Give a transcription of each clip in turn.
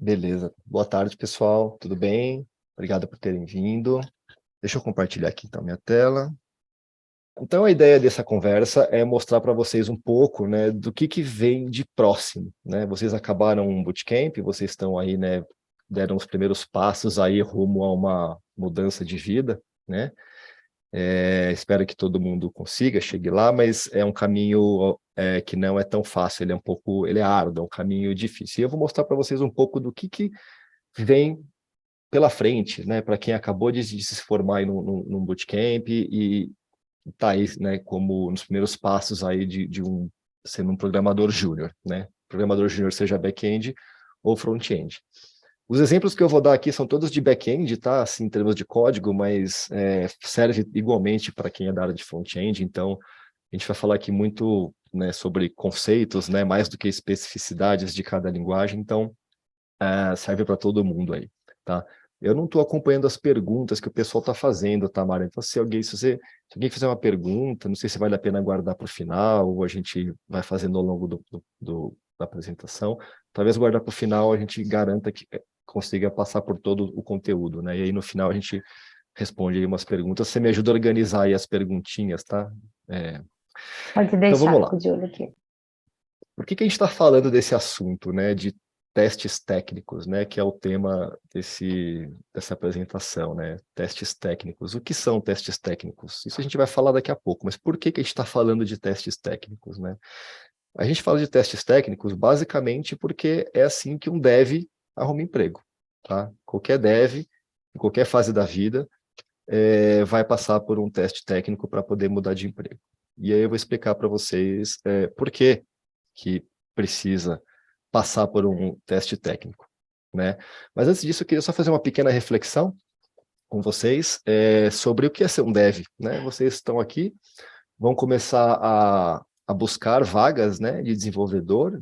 Beleza. Boa tarde, pessoal. Tudo bem? Obrigado por terem vindo. Deixa eu compartilhar aqui então minha tela. Então, a ideia dessa conversa é mostrar para vocês um pouco, né, do que vem de próximo, né? Vocês acabaram um bootcamp, vocês estão aí, né, deram os primeiros passos aí rumo a uma mudança de vida, né? Espero que todo mundo consiga, chegue lá, mas é um caminho que não é tão fácil, ele é árduo, é um caminho difícil. E eu vou mostrar para vocês um pouco do que vem pela frente, né, para quem acabou de se formar aí num bootcamp e está aí, né, como nos primeiros passos aí sendo um programador júnior, né? Programador júnior seja back-end ou front-end. Os exemplos que eu vou dar aqui são todos de back-end, tá? Assim, em termos de código, mas serve igualmente para quem é da área de front-end. Então, a gente vai falar aqui muito, né, sobre conceitos, né, mais do que especificidades de cada linguagem. Então, serve para todo mundo aí, tá? Eu não estou acompanhando as perguntas que o pessoal está fazendo, tá, Mara? Então, se alguém fizer uma pergunta, não sei se vale a pena guardar para o final, ou a gente vai fazendo ao longo da apresentação. Talvez guardar para o final, a gente garanta que consiga passar por todo o conteúdo, né? E aí, no final, a gente responde aí umas perguntas. Você me ajuda a organizar aí as perguntinhas, tá? Pode Então, vamos deixar, lá. fico de olho aqui. Por que a gente está falando desse assunto, né, de testes técnicos, né, que é o tema dessa apresentação, né, testes técnicos. O que são testes técnicos? Isso a gente vai falar daqui a pouco, mas por que a gente está falando de testes técnicos, né? A gente fala de testes técnicos basicamente porque é assim que um dev arruma emprego, tá? Qualquer dev, em qualquer fase da vida, vai passar por um teste técnico para poder mudar de emprego. E aí eu vou explicar para vocês por que precisa passar por um teste técnico, né? Mas antes disso, eu queria só fazer uma pequena reflexão com vocês sobre o que é ser um dev, né? Vocês estão aqui, vão começar a buscar vagas, né, de desenvolvedor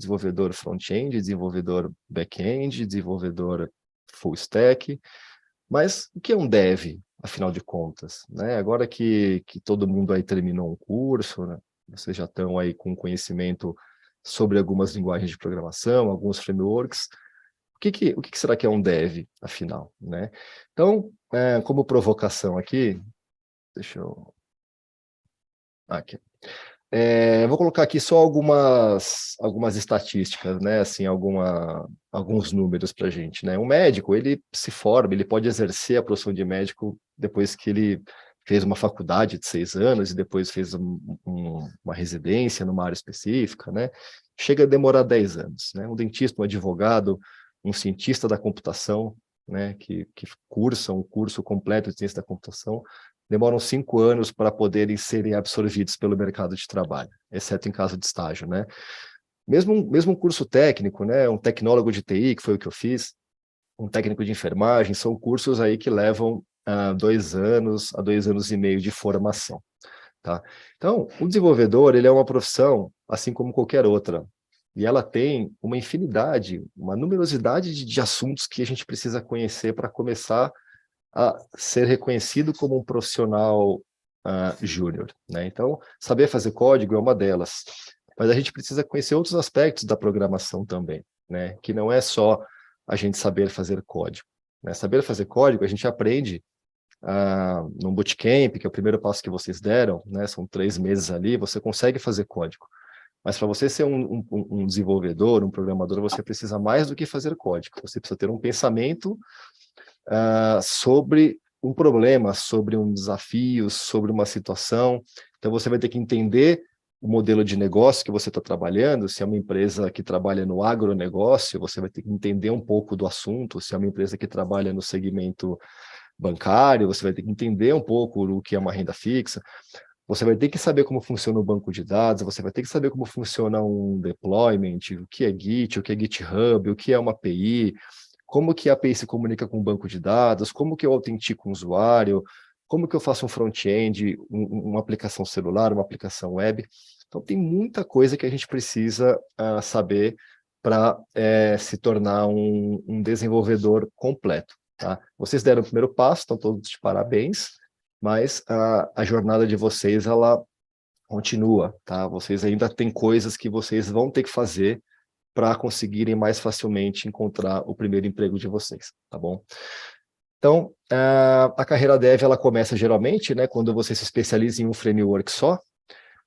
front-end, desenvolvedor back-end, desenvolvedor full stack, mas o que é um dev, afinal de contas, né? Agora que todo mundo aí terminou um curso, né? Vocês já estão aí com conhecimento sobre algumas linguagens de programação, alguns frameworks. O que será que é um dev, afinal, né? Então, como provocação aqui, deixa eu... Aqui. Vou colocar aqui só algumas estatísticas, né? Assim, alguns números para a gente, né? Um médico, ele se forma, ele pode exercer a profissão de médico depois que ele fez uma faculdade de 6 anos e depois fez uma residência numa área específica, né? Chega a demorar 10 anos, né? Um dentista, um advogado, um cientista da computação, né? Que cursa um curso completo de ciência da computação, demoram 5 anos para poderem serem absorvidos pelo mercado de trabalho, exceto em caso de estágio, né? Mesmo um curso técnico, né? Um tecnólogo de TI, que foi o que eu fiz, um técnico de enfermagem, são cursos aí que levam 2 anos a 2 anos e meio de formação, tá? Então, o desenvolvedor, ele é uma profissão, assim como qualquer outra, e ela tem uma infinidade, uma numerosidade de assuntos que a gente precisa conhecer para começar a ser reconhecido como um profissional júnior, né? Então, saber fazer código é uma delas, mas a gente precisa conhecer outros aspectos da programação também, né? Que não é só a gente saber fazer código, né? Saber fazer código a gente aprende num bootcamp, que é o primeiro passo que vocês deram, né? São 3 meses ali, você consegue fazer código. Mas para você ser um desenvolvedor, um programador, você precisa mais do que fazer código. Você precisa ter um pensamento sobre um problema, sobre um desafio, sobre uma situação. Então, você vai ter que entender o modelo de negócio que você está trabalhando. Se é uma empresa que trabalha no agronegócio, você vai ter que entender um pouco do assunto. Se é uma empresa que trabalha no segmento bancário, você vai ter que entender um pouco o que é uma renda fixa. Você vai ter que saber como funciona o banco de dados, você vai ter que saber como funciona um deployment, o que é Git, o que é GitHub, o que é uma API, como que a API se comunica com o banco de dados, como que eu autentico um usuário, como que eu faço um front-end, uma aplicação celular, uma aplicação web. Então, tem muita coisa que a gente precisa saber para se tornar um desenvolvedor completo. Tá? Vocês deram o primeiro passo, estão todos de parabéns, mas a jornada de vocês, ela continua, tá? Vocês ainda têm coisas que vocês vão ter que fazer para conseguirem mais facilmente encontrar o primeiro emprego de vocês, tá bom? Então, a carreira Dev, ela começa geralmente, né, quando você se especializa em um framework só,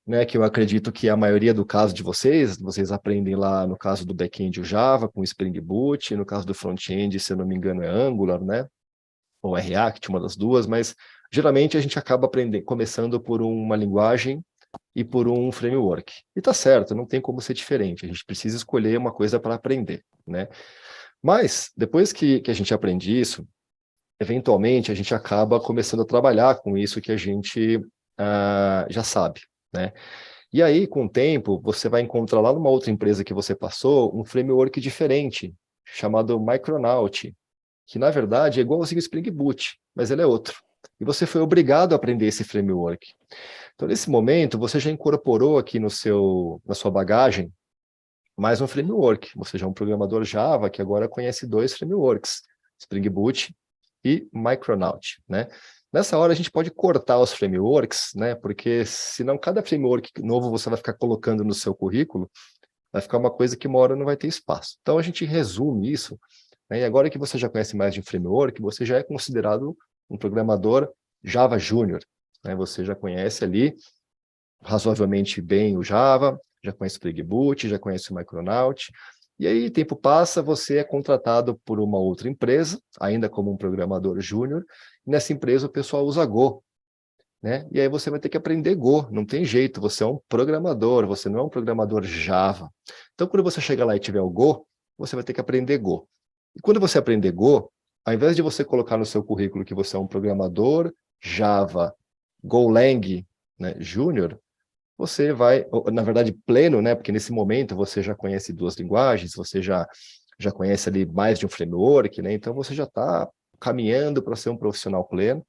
né, que eu acredito que a maioria do caso de vocês aprendem lá, no caso do back-end, o Java, com Spring Boot, no caso do front-end, se eu não me engano, é Angular, né, ou é React, uma das duas, mas geralmente a gente acaba aprendendo, começando por uma linguagem e por um framework. E tá certo, não tem como ser diferente, a gente precisa escolher uma coisa para aprender, né? Mas, depois que a gente aprende isso, eventualmente a gente acaba começando a trabalhar com isso que a gente já sabe, né? E aí, com o tempo, você vai encontrar lá numa outra empresa que você passou um framework diferente, chamado Micronaut, que na verdade é igualzinho ao Spring Boot, mas ele é outro. E você foi obrigado a aprender esse framework. Então, nesse momento, você já incorporou aqui na sua bagagem mais um framework. Você já é um programador Java que agora conhece dois frameworks, Spring Boot e Micronaut, né? Nessa hora a gente pode cortar os frameworks, né? Porque senão cada framework novo você vai ficar colocando no seu currículo, vai ficar uma coisa que uma hora não vai ter espaço. Então a gente resume isso, né? E agora que você já conhece mais de um framework, você já é considerado um programador Java Júnior, né? Você já conhece ali razoavelmente bem o Java, já conhece o Spring Boot, já conhece o Micronaut, e aí, tempo passa, você é contratado por uma outra empresa, ainda como um programador júnior, e nessa empresa o pessoal usa Go, né? E aí você vai ter que aprender Go, não tem jeito, você é um programador, você não é um programador Java. Então, quando você chegar lá e tiver o Go, você vai ter que aprender Go. E quando você aprender Go, ao invés de você colocar no seu currículo que você é um programador Java, Golang, né, júnior, você vai, na verdade, pleno, né? Porque nesse momento você já conhece duas linguagens, você já conhece ali mais de um framework, né? Então você já está caminhando para ser um profissional pleno.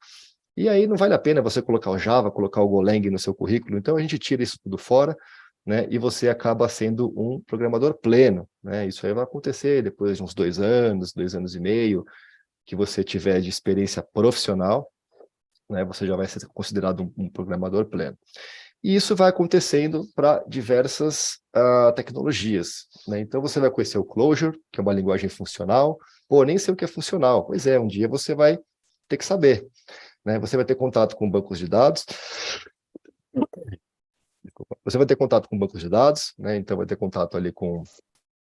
E aí não vale a pena você colocar o Java, colocar o Golang no seu currículo. Então a gente tira isso tudo fora, né? E você acaba sendo um programador pleno, né? Isso aí vai acontecer depois de uns 2 anos e meio, que você tiver de experiência profissional, né? Você já vai ser considerado um programador pleno. E isso vai acontecendo para diversas tecnologias, né? Então você vai conhecer o Clojure, que é uma linguagem funcional. Pô, nem sei o que é funcional. Pois é, um dia você vai ter que saber, né? Você vai ter contato com bancos de dados. Desculpa. Você vai ter contato com bancos de dados, né? Então vai ter contato ali com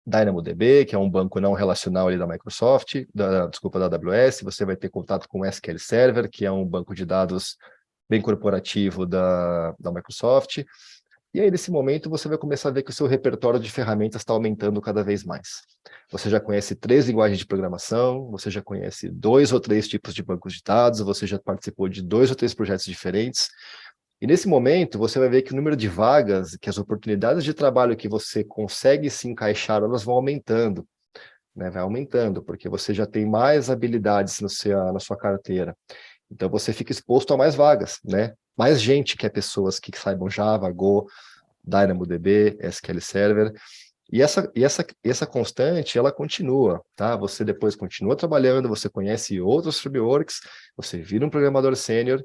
DynamoDB, que é um banco não relacional ali da Microsoft, desculpa, da AWS. Você vai ter contato com SQL Server, que é um banco de dados bem corporativo da Microsoft. E aí, nesse momento, você vai começar a ver que o seu repertório de ferramentas está aumentando cada vez mais. Você já conhece 3 linguagens de programação, você já conhece 2 ou 3 tipos de bancos de dados, você já participou de 2 ou 3 projetos diferentes. E nesse momento, você vai ver que o número de vagas, que as oportunidades de trabalho que você consegue se encaixar, elas vão aumentando, né? Vai aumentando, porque você já tem mais habilidades na sua carteira. Então, você fica exposto a mais vagas, né? Mais gente quer pessoas que saibam Java, Go, DynamoDB, SQL Server. E essa constante, ela continua, tá? Você depois continua trabalhando, você conhece outros frameworks, você vira um programador sênior,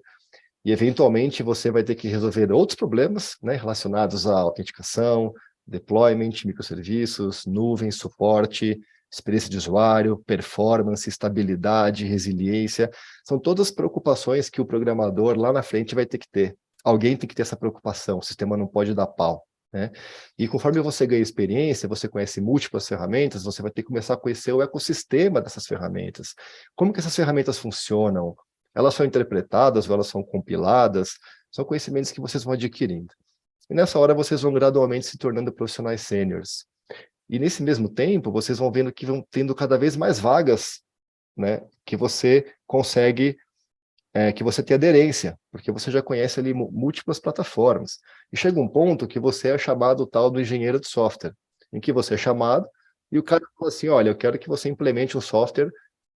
e eventualmente você vai ter que resolver outros problemas, né, relacionados à autenticação, deployment, microserviços, nuvem, suporte, experiência de usuário, performance, estabilidade, resiliência. São todas preocupações que o programador lá na frente vai ter que ter. Alguém tem que ter essa preocupação, o sistema não pode dar pau, né? E conforme você ganha experiência, você conhece múltiplas ferramentas, você vai ter que começar a conhecer o ecossistema dessas ferramentas. Como que essas ferramentas funcionam? Elas são interpretadas ou elas são compiladas? São conhecimentos que vocês vão adquirindo. E nessa hora vocês vão gradualmente se tornando profissionais sêniores. E nesse mesmo tempo, vocês vão vendo que vão tendo cada vez mais vagas, né, que você consegue, que você tem aderência, porque você já conhece ali múltiplas plataformas. E chega um ponto que você é chamado tal do engenheiro de software, em que você é chamado e o cara fala assim, olha, eu quero que você implemente um software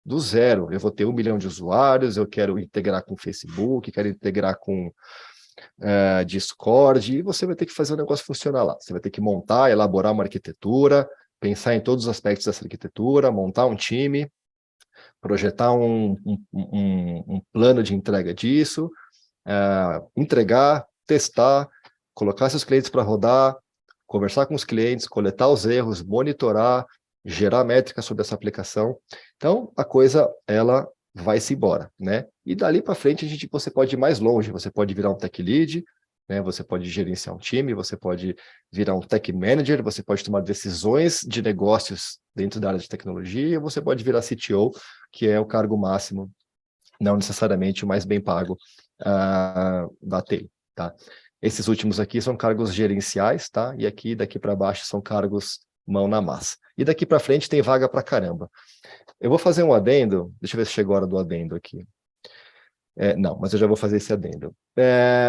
do zero. Eu vou ter 1 milhão de usuários, eu quero integrar com Facebook, quero integrar com Discord, e você vai ter que fazer o negócio funcionar lá. Você vai ter que montar, elaborar uma arquitetura, pensar em todos os aspectos dessa arquitetura, montar um time, projetar um plano de entrega disso, entregar, testar, colocar seus clientes para rodar, conversar com os clientes, coletar os erros, monitorar, gerar métricas sobre essa aplicação. Então, a coisa, ela vai-se embora, né? E dali para frente, você pode ir mais longe, você pode virar um tech lead, né? Você pode gerenciar um time, você pode virar um tech manager, você pode tomar decisões de negócios dentro da área de tecnologia, você pode virar CTO, que é o cargo máximo, não necessariamente o mais bem pago da TI, tá? Esses últimos aqui são cargos gerenciais, tá? E aqui, daqui para baixo, são cargos mão na massa. E daqui para frente tem vaga para caramba. Eu vou fazer um adendo, deixa eu ver se chegou a hora do adendo aqui. Não, mas eu já vou fazer esse adendo.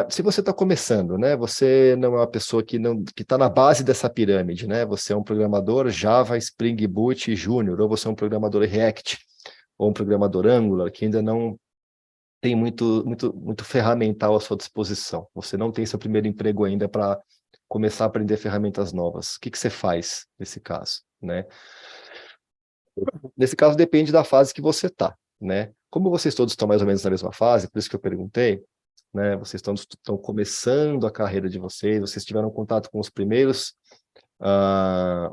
Se você está começando, né? Você não é uma pessoa que está na base dessa pirâmide, né? Você é um programador Java, Spring Boot Júnior, ou você é um programador React, ou um programador Angular, que ainda não tem muito ferramental à sua disposição. Você não tem seu primeiro emprego ainda para começar a aprender ferramentas novas. O que você faz nesse caso, né? Nesse caso, depende da fase que você está, né? Como vocês todos estão mais ou menos na mesma fase, por isso que eu perguntei, né? Vocês estão começando a carreira de vocês tiveram contato com os primeiros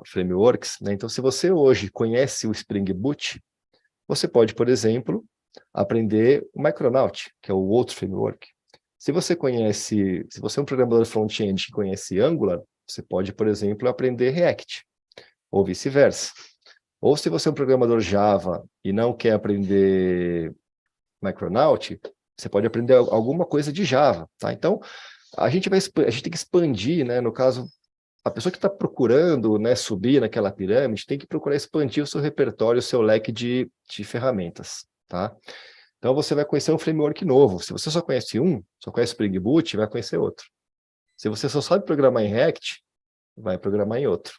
frameworks, né? Então, se você hoje conhece o Spring Boot, você pode, por exemplo, aprender o Micronaut, que é o outro framework. Se você é um programador front-end que conhece Angular, você pode, por exemplo, aprender React, ou vice-versa. Ou se você é um programador Java e não quer aprender Micronaut, você pode aprender alguma coisa de Java, tá? Então, a gente tem que expandir, né? No caso, a pessoa que está procurando, né, subir naquela pirâmide tem que procurar expandir o seu repertório, o seu leque de ferramentas, tá? Então, você vai conhecer um framework novo. Se você só conhece Spring Boot, vai conhecer outro. Se você só sabe programar em React, vai programar em outro.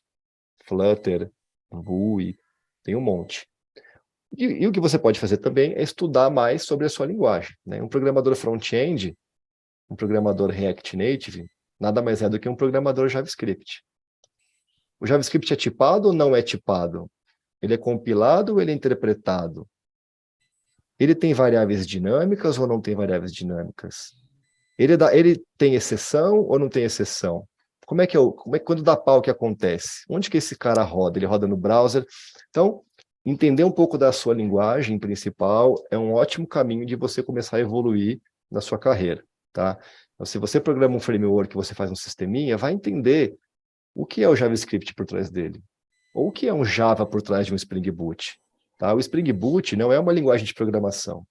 Flutter, Vue, tem um monte. E o que você pode fazer também é estudar mais sobre a sua linguagem, né? Um programador front-end, um programador React Native, nada mais é do que um programador JavaScript. O JavaScript é tipado ou não é tipado? Ele é compilado ou ele é interpretado? Ele tem variáveis dinâmicas ou não tem variáveis dinâmicas? Ele tem exceção ou não tem exceção? Como é que quando dá pau que acontece? Onde que esse cara roda? Ele roda no browser? Então, entender um pouco da sua linguagem principal é um ótimo caminho de você começar a evoluir na sua carreira, tá? Então, se você programa um framework, você faz um sisteminha, vai entender o que é o JavaScript por trás dele, ou o que é um Java por trás de um Spring Boot, tá? O Spring Boot não é uma linguagem de programação,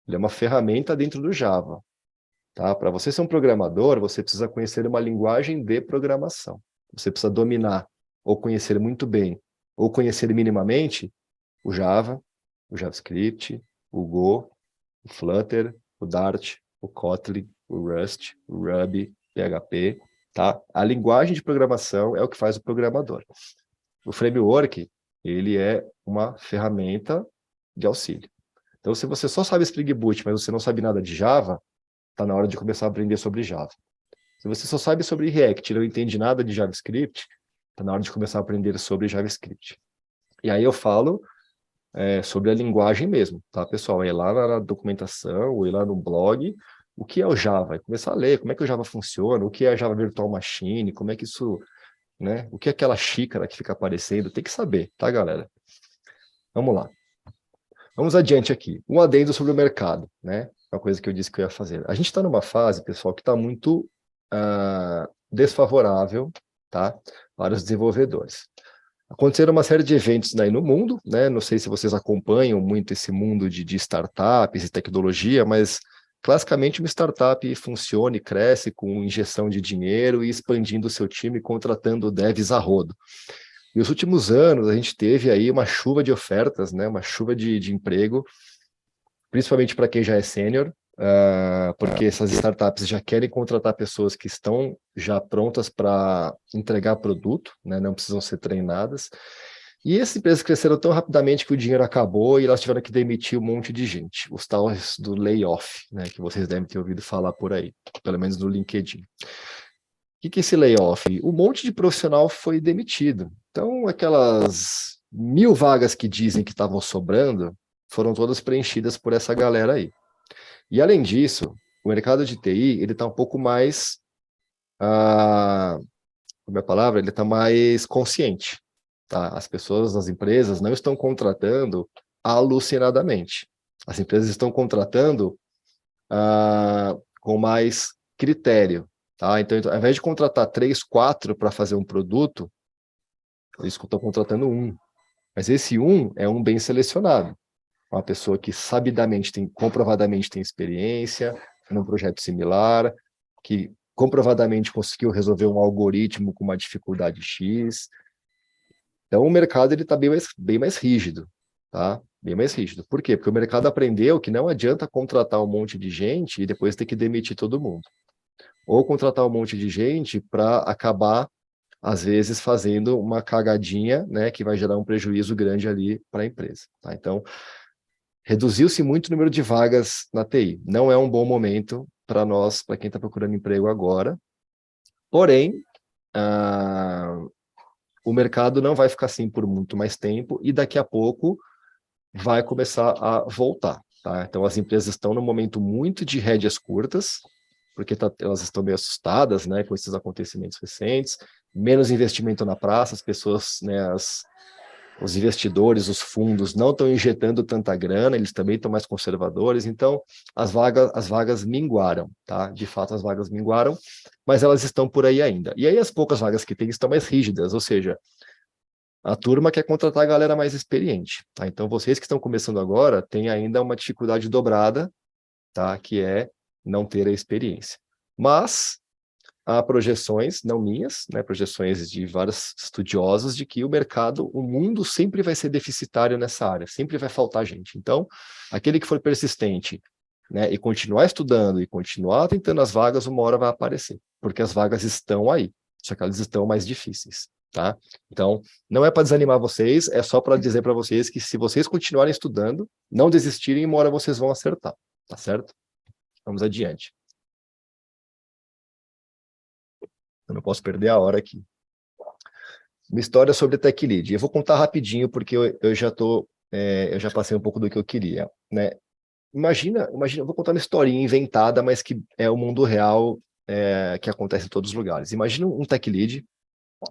ele é uma ferramenta dentro do Java, tá? Para você ser um programador, você precisa conhecer uma linguagem de programação, você precisa dominar, ou conhecer muito bem, ou conhecer minimamente o Java, o JavaScript, o Go, o Flutter, o Dart, o Kotlin, o Rust, o Ruby, PHP, tá? A linguagem de programação é o que faz o programador. O framework, ele é uma ferramenta de auxílio. Então, se você só sabe Spring Boot, mas você não sabe nada de Java, está na hora de começar a aprender sobre Java. Se você só sabe sobre React e não entende nada de JavaScript, está na hora de começar a aprender sobre JavaScript. E aí eu falo sobre a linguagem mesmo, tá, pessoal? É lá na documentação, ou ir lá no blog, o que é o Java? É começar a ler como é que o Java funciona, o que é a Java Virtual Machine, como é que isso, né? O que é aquela xícara que fica aparecendo, tem que saber, tá, galera? Vamos lá. Vamos adiante aqui. Um adendo sobre o mercado, né? Uma coisa que eu disse que eu ia fazer. A gente está numa fase, pessoal, que está muito desfavorável, tá, para os desenvolvedores. Aconteceram uma série de eventos aí no mundo, né? Não sei se vocês acompanham muito esse mundo de startups e tecnologia, mas classicamente uma startup funciona e cresce com injeção de dinheiro e expandindo o seu time, contratando devs a rodo. E nos últimos anos a gente teve aí uma chuva de ofertas, né? Uma chuva de emprego, principalmente para quem já é sênior, porque essas startups já querem contratar pessoas que estão já prontas para entregar produto, né, não precisam ser treinadas. E essas empresas cresceram tão rapidamente que o dinheiro acabou e elas tiveram que demitir um monte de gente, os tais do layoff, né, que vocês devem ter ouvido falar por aí, pelo menos no LinkedIn. O que é esse layoff? Um monte de profissional foi demitido. Então, aquelas 1.000 vagas que dizem que estavam sobrando, foram todas preenchidas por essa galera aí. E, além disso, o mercado de TI ele está um pouco mais minha palavra, ele está mais consciente, tá? As pessoas, as empresas não estão contratando alucinadamente. As empresas estão contratando com mais critério, tá? Então, ao invés de contratar 3, 4 para fazer um produto, eles estão contratando um. Mas esse um é um bem selecionado. Uma pessoa que sabidamente comprovadamente tem experiência num projeto similar, que comprovadamente conseguiu resolver um algoritmo com uma dificuldade X. Então, o mercado está bem mais rígido, tá? Bem mais rígido. Por quê? Porque o mercado aprendeu que não adianta contratar um monte de gente e depois ter que demitir todo mundo. Ou contratar um monte de gente para acabar, às vezes, fazendo uma cagadinha, né, que vai gerar um prejuízo grande ali para a empresa. Tá? Então, reduziu-se muito o número de vagas na TI. Não é um bom momento para nós, para quem está procurando emprego agora. Porém, o mercado não vai ficar assim por muito mais tempo e daqui a pouco vai começar a voltar. Tá? Então, as empresas estão num momento muito de rédeas curtas, porque elas estão meio assustadas, né, com esses acontecimentos recentes, menos investimento na praça, as pessoas, né, os investidores, os fundos não estão injetando tanta grana, eles também estão mais conservadores, então as vagas minguaram, tá? De fato, as vagas minguaram, mas elas estão por aí ainda. E aí as poucas vagas que tem estão mais rígidas, ou seja, a turma quer contratar a galera mais experiente, tá? Então vocês que estão começando agora têm ainda uma dificuldade dobrada, tá? Que é não ter a experiência. Mas há projeções, não minhas, né, projeções de vários estudiosos, de que o mercado, o mundo sempre vai ser deficitário nessa área, sempre vai faltar gente. Então, aquele que for persistente, né, e continuar estudando e continuar tentando as vagas, uma hora vai aparecer, porque as vagas estão aí, só que elas estão mais difíceis, tá? Então, não é para desanimar vocês, é só para dizer para vocês que se vocês continuarem estudando, não desistirem, uma hora vocês vão acertar, tá certo? Vamos adiante. Eu não posso perder a hora aqui. Uma história sobre Tech Lead. Eu vou contar rapidinho, porque eu já passei um pouco do que eu queria, né? Imagina, eu vou contar uma historinha inventada, mas que é o mundo real, que acontece em todos os lugares. Imagina um Tech Lead,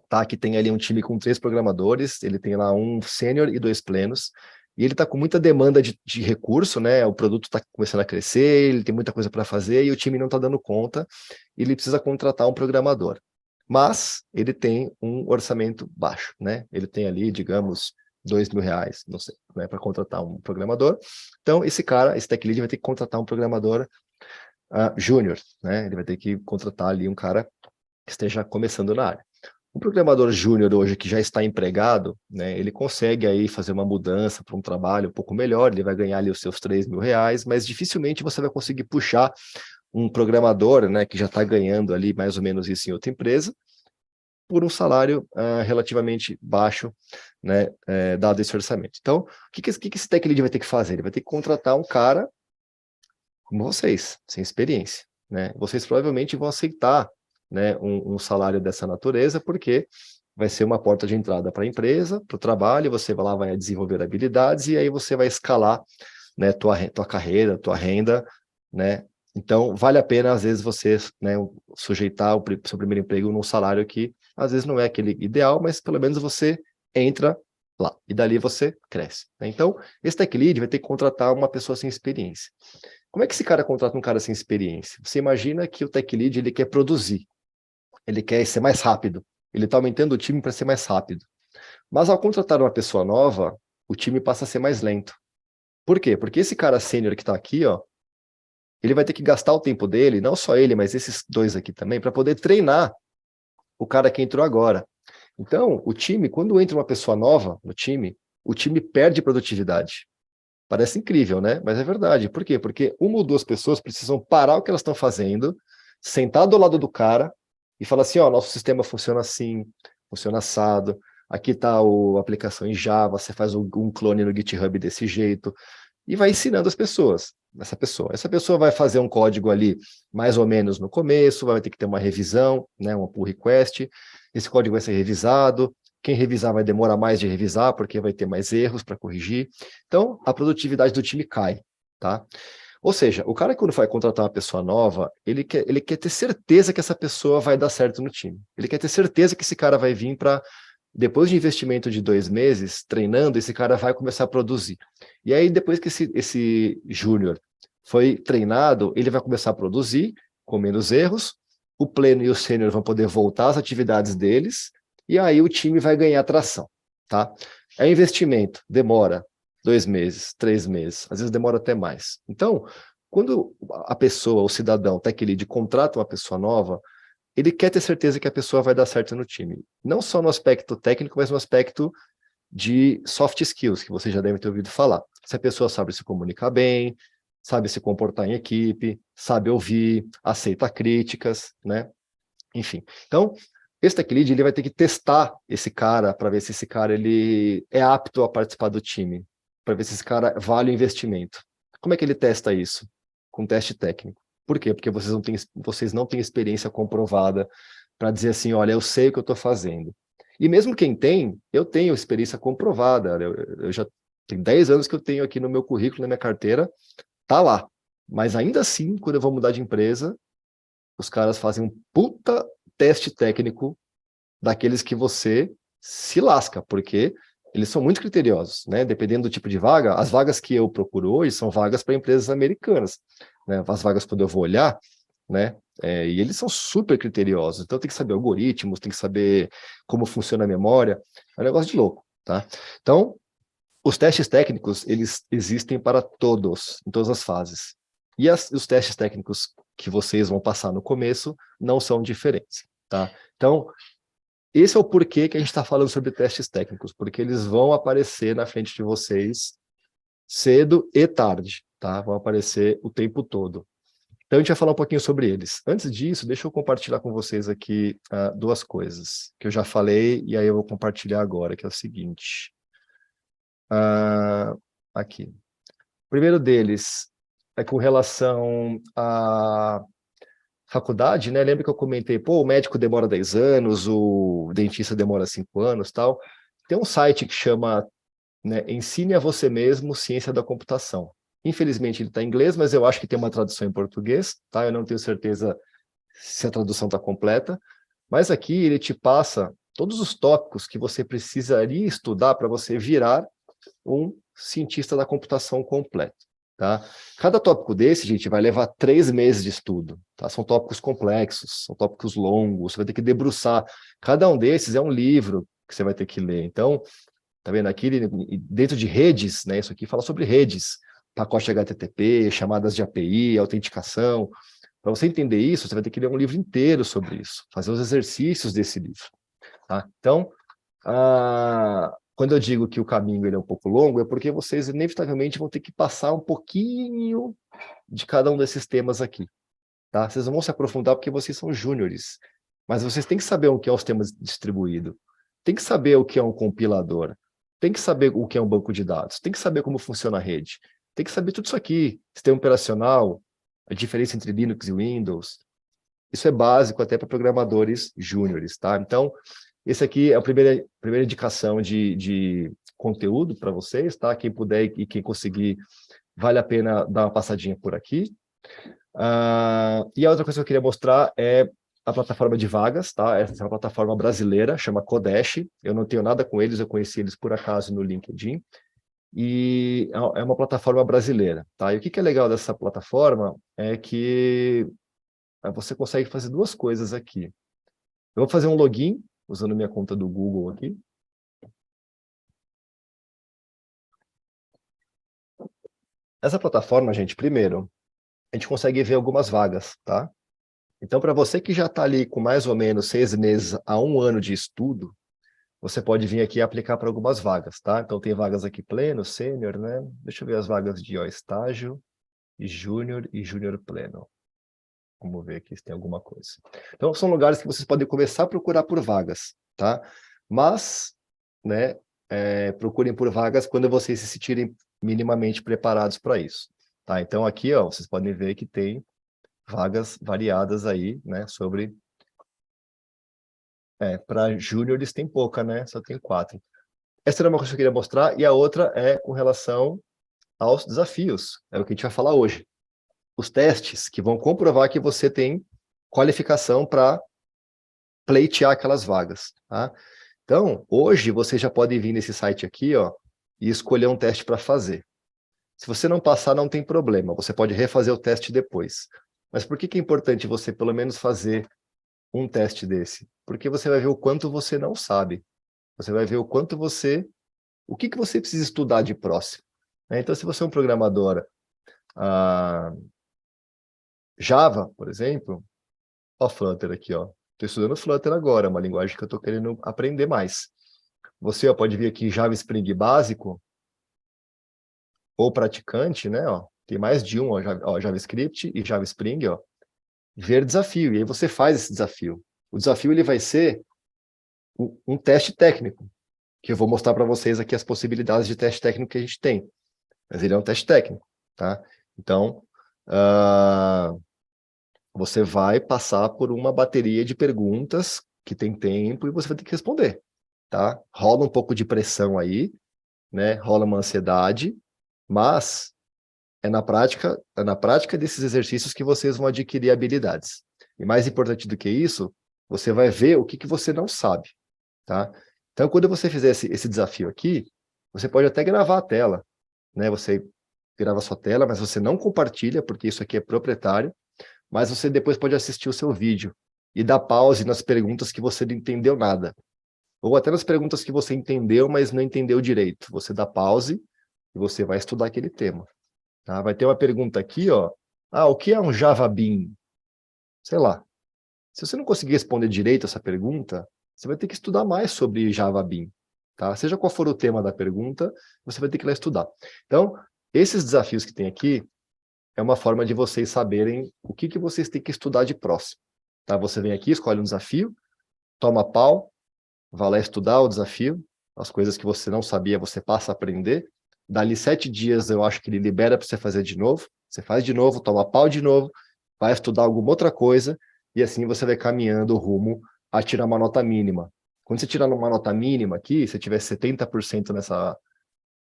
tá? Que tem ali um time com 3 programadores, ele tem lá um sênior e 2 plenos, e ele está com muita demanda de recurso, né? O produto está começando a crescer, ele tem muita coisa para fazer e o time não está dando conta, e ele precisa contratar um programador. Mas ele tem um orçamento baixo, né? Ele tem ali, digamos, R$ 2.000, não sei, né, para contratar um programador. Então, esse Tech Lead vai ter que contratar um programador júnior, né? Ele vai ter que contratar ali um cara que esteja começando na área. Um programador júnior hoje que já está empregado, né, ele consegue aí fazer uma mudança para um trabalho um pouco melhor, ele vai ganhar ali os seus R$ 3.000, mas dificilmente você vai conseguir puxar um programador, né, que já está ganhando ali mais ou menos isso em outra empresa, por um salário relativamente baixo, né, dado esse orçamento. Então, o que esse tech lead vai ter que fazer? Ele vai ter que contratar um cara como vocês, sem experiência, né? Vocês provavelmente vão aceitar, né, um salário dessa natureza, porque vai ser uma porta de entrada para a empresa, para o trabalho, você vai lá, vai desenvolver habilidades, e aí você vai escalar, né, tua carreira, tua renda, né? Então, vale a pena, às vezes, você, né, sujeitar o seu primeiro emprego num salário que, às vezes, não é aquele ideal, mas pelo menos você entra lá, e dali você cresce, né? Então, esse tech lead vai ter que contratar uma pessoa sem experiência. Como é que esse cara contrata um cara sem experiência? Você imagina que o tech lead ele quer produzir, ele quer ser mais rápido, ele está aumentando o time para ser mais rápido. Mas ao contratar uma pessoa nova, o time passa a ser mais lento. Por quê? Porque esse cara sênior que está aqui, ó, ele vai ter que gastar o tempo dele, não só ele, mas esses 2 aqui também, para poder treinar o cara que entrou agora. Então, o time, quando entra uma pessoa nova no time, o time perde produtividade. Parece incrível, né? Mas é verdade. Por quê? Porque uma ou 2 pessoas precisam parar o que elas estão fazendo, sentar do lado do cara e falar assim, ó, nosso sistema funciona assim, funciona assado, aqui está a aplicação em Java, você faz um clone no GitHub desse jeito, e vai ensinando as pessoas, essa pessoa. Essa pessoa vai fazer um código ali, mais ou menos no começo, vai ter que ter uma revisão, né, uma pull request, esse código vai ser revisado, quem revisar vai demorar mais de revisar, porque vai ter mais erros para corrigir. Então, a produtividade do time cai, tá? Ou seja, o cara, quando vai contratar uma pessoa nova, ele quer ter certeza que essa pessoa vai dar certo no time. Ele quer ter certeza que esse cara vai vir para, depois de investimento de 2 meses, treinando, esse cara vai começar a produzir. E aí, depois que esse júnior foi treinado, ele vai começar a produzir com menos erros, o pleno e o sênior vão poder voltar às atividades deles, e aí o time vai ganhar tração, tá? É investimento, demora 2 meses, 3 meses, às vezes demora até mais. Então, quando a pessoa, o cidadão, tech lead, contrata uma pessoa nova, ele quer ter certeza que a pessoa vai dar certo no time. Não só no aspecto técnico, mas no aspecto de soft skills, que você já deve ter ouvido falar. Se a pessoa sabe se comunicar bem, sabe se comportar em equipe, sabe ouvir, aceita críticas, né? Enfim. Então, esse tech lead, ele vai ter que testar esse cara para ver se esse cara ele é apto a participar do time, para ver se esse cara vale o investimento. Como é que ele testa isso? Com teste técnico. Por quê? Porque vocês não têm experiência comprovada para dizer assim, olha, eu sei o que eu estou fazendo. E mesmo quem tem, eu tenho experiência comprovada. Eu já tenho 10 anos que eu tenho aqui no meu currículo, na minha carteira, tá lá. Mas ainda assim, quando eu vou mudar de empresa, os caras fazem um puta teste técnico daqueles que você se lasca, porque eles são muito criteriosos, né? Dependendo do tipo de vaga, as vagas que eu procuro hoje são vagas para empresas americanas, né? As vagas quando eu vou olhar, né? E eles são super criteriosos, então tem que saber algoritmos, tem que saber como funciona a memória, é um negócio de louco, tá? Então, os testes técnicos, eles existem para todos, em todas as fases. E os testes técnicos que vocês vão passar no começo não são diferentes, tá? Então, esse é o porquê que a gente está falando sobre testes técnicos, porque eles vão aparecer na frente de vocês cedo e tarde, tá? Vão aparecer o tempo todo. Então, a gente vai falar um pouquinho sobre eles. Antes disso, deixa eu compartilhar com vocês aqui duas coisas que eu já falei e aí eu vou compartilhar agora, que é o seguinte. Aqui. O primeiro deles é com relação à faculdade, né? Lembra que eu comentei, pô, o médico demora 10 anos, o dentista demora 5 anos, tal. Tem um site que chama, né, Ensine a Você Mesmo, Ciência da Computação. Infelizmente ele está em inglês, mas eu acho que tem uma tradução em português, tá? Eu não tenho certeza se a tradução está completa, mas aqui ele te passa todos os tópicos que você precisaria estudar para você virar um cientista da computação completo. Tá? Cada tópico desse, gente, vai levar 3 meses de estudo. Tá? São tópicos complexos, são tópicos longos, você vai ter que debruçar. Cada um desses é um livro que você vai ter que ler. Então, tá vendo aqui, dentro de redes, né, isso aqui fala sobre redes, pacote HTTP, chamadas de API, autenticação. Para você entender isso, você vai ter que ler um livro inteiro sobre isso, fazer os exercícios desse livro. Tá? Então, quando eu digo que o caminho ele é um pouco longo, é porque vocês inevitavelmente vão ter que passar um pouquinho de cada um desses temas aqui. Tá? Vocês não vão se aprofundar porque vocês são júniores, mas vocês têm que saber o que é o sistema distribuído, tem que saber o que é um compilador, tem que saber o que é um banco de dados, tem que saber como funciona a rede, tem que saber tudo isso aqui, sistema operacional, a diferença entre Linux e Windows. Isso é básico até para programadores júniores, tá? Então, esse aqui é a primeira indicação de conteúdo para vocês, tá? Quem puder e quem conseguir, vale a pena dar uma passadinha por aqui. E a outra coisa que eu queria mostrar é a plataforma de vagas, tá? Essa é uma plataforma brasileira, chama Kodesh. Eu não tenho nada com eles, eu conheci eles por acaso no LinkedIn. E é uma plataforma brasileira, tá? E o que é legal dessa plataforma é que você consegue fazer duas coisas aqui. Eu vou fazer um login, usando minha conta do Google aqui. Essa plataforma, gente, primeiro, a gente consegue ver algumas vagas, tá? Então, para você que já está ali com mais ou menos 6 meses a 1 ano de estudo, você pode vir aqui e aplicar para algumas vagas, tá? Então, tem vagas aqui pleno, sênior, né? Deixa eu ver as vagas de estágio, e júnior pleno. Vamos ver aqui se tem alguma coisa. Então, são lugares que vocês podem começar a procurar por vagas, tá? Mas, né, procurem por vagas quando vocês se sentirem minimamente preparados para isso, tá? Então, aqui, ó, vocês podem ver que tem vagas variadas aí, né, sobre... para júniores tem pouca, né? Só tem 4. Essa era uma coisa que eu queria mostrar, e a outra é com relação aos desafios. É o que a gente vai falar hoje, os testes que vão comprovar que você tem qualificação para pleitear aquelas vagas, tá? Então, hoje você já pode vir nesse site aqui, ó, e escolher um teste para fazer. Se você não passar, não tem problema, você pode refazer o teste depois. Mas por que é importante você pelo menos fazer um teste desse? Porque você vai ver o quanto você não sabe. Você vai ver o quanto o que você precisa estudar de próximo, né? Então, se você é um programador Java, por exemplo, ó, Flutter aqui, ó. Estou estudando Flutter agora, uma linguagem que eu estou querendo aprender mais. Você ó, pode vir aqui Java Spring básico ou praticante, né? Ó, tem mais de um, ó, JavaScript e Java Spring, ó. Ver desafio, e aí você faz esse desafio. O desafio ele vai ser um teste técnico, que eu vou mostrar para vocês aqui as possibilidades de teste técnico que a gente tem. Mas ele é um teste técnico, tá? Então, você vai passar por uma bateria de perguntas que tem tempo e você vai ter que responder, tá? Rola um pouco de pressão aí, né? Rola uma ansiedade, mas é na prática desses exercícios que vocês vão adquirir habilidades. E mais importante do que isso, você vai ver o que você não sabe, tá? Então, quando você fizer esse desafio aqui, você pode até gravar a tela, né? Você grava a sua tela, mas você não compartilha, porque isso aqui é proprietário, mas você depois pode assistir o seu vídeo e dar pause nas perguntas que você não entendeu nada. Ou até nas perguntas que você entendeu, mas não entendeu direito. Você dá pause e você vai estudar aquele tema. Tá? Vai ter uma pergunta aqui, ó. Ah, o que é um Java Bean? Sei lá. Se você não conseguir responder direito essa pergunta, você vai ter que estudar mais sobre Java Bean. Tá? Seja qual for o tema da pergunta, você vai ter que ir lá estudar. Então, esses desafios que tem aqui, é uma forma de vocês saberem o que vocês têm que estudar de próximo. Tá? Você vem aqui, escolhe um desafio, toma pau, vai lá estudar o desafio, as coisas que você não sabia, você passa a aprender. Dali 7 dias, eu acho que ele libera para você fazer de novo. Você faz de novo, toma pau de novo, vai estudar alguma outra coisa, e assim você vai caminhando rumo a tirar uma nota mínima. Quando você tirar uma nota mínima aqui, se tiver 70%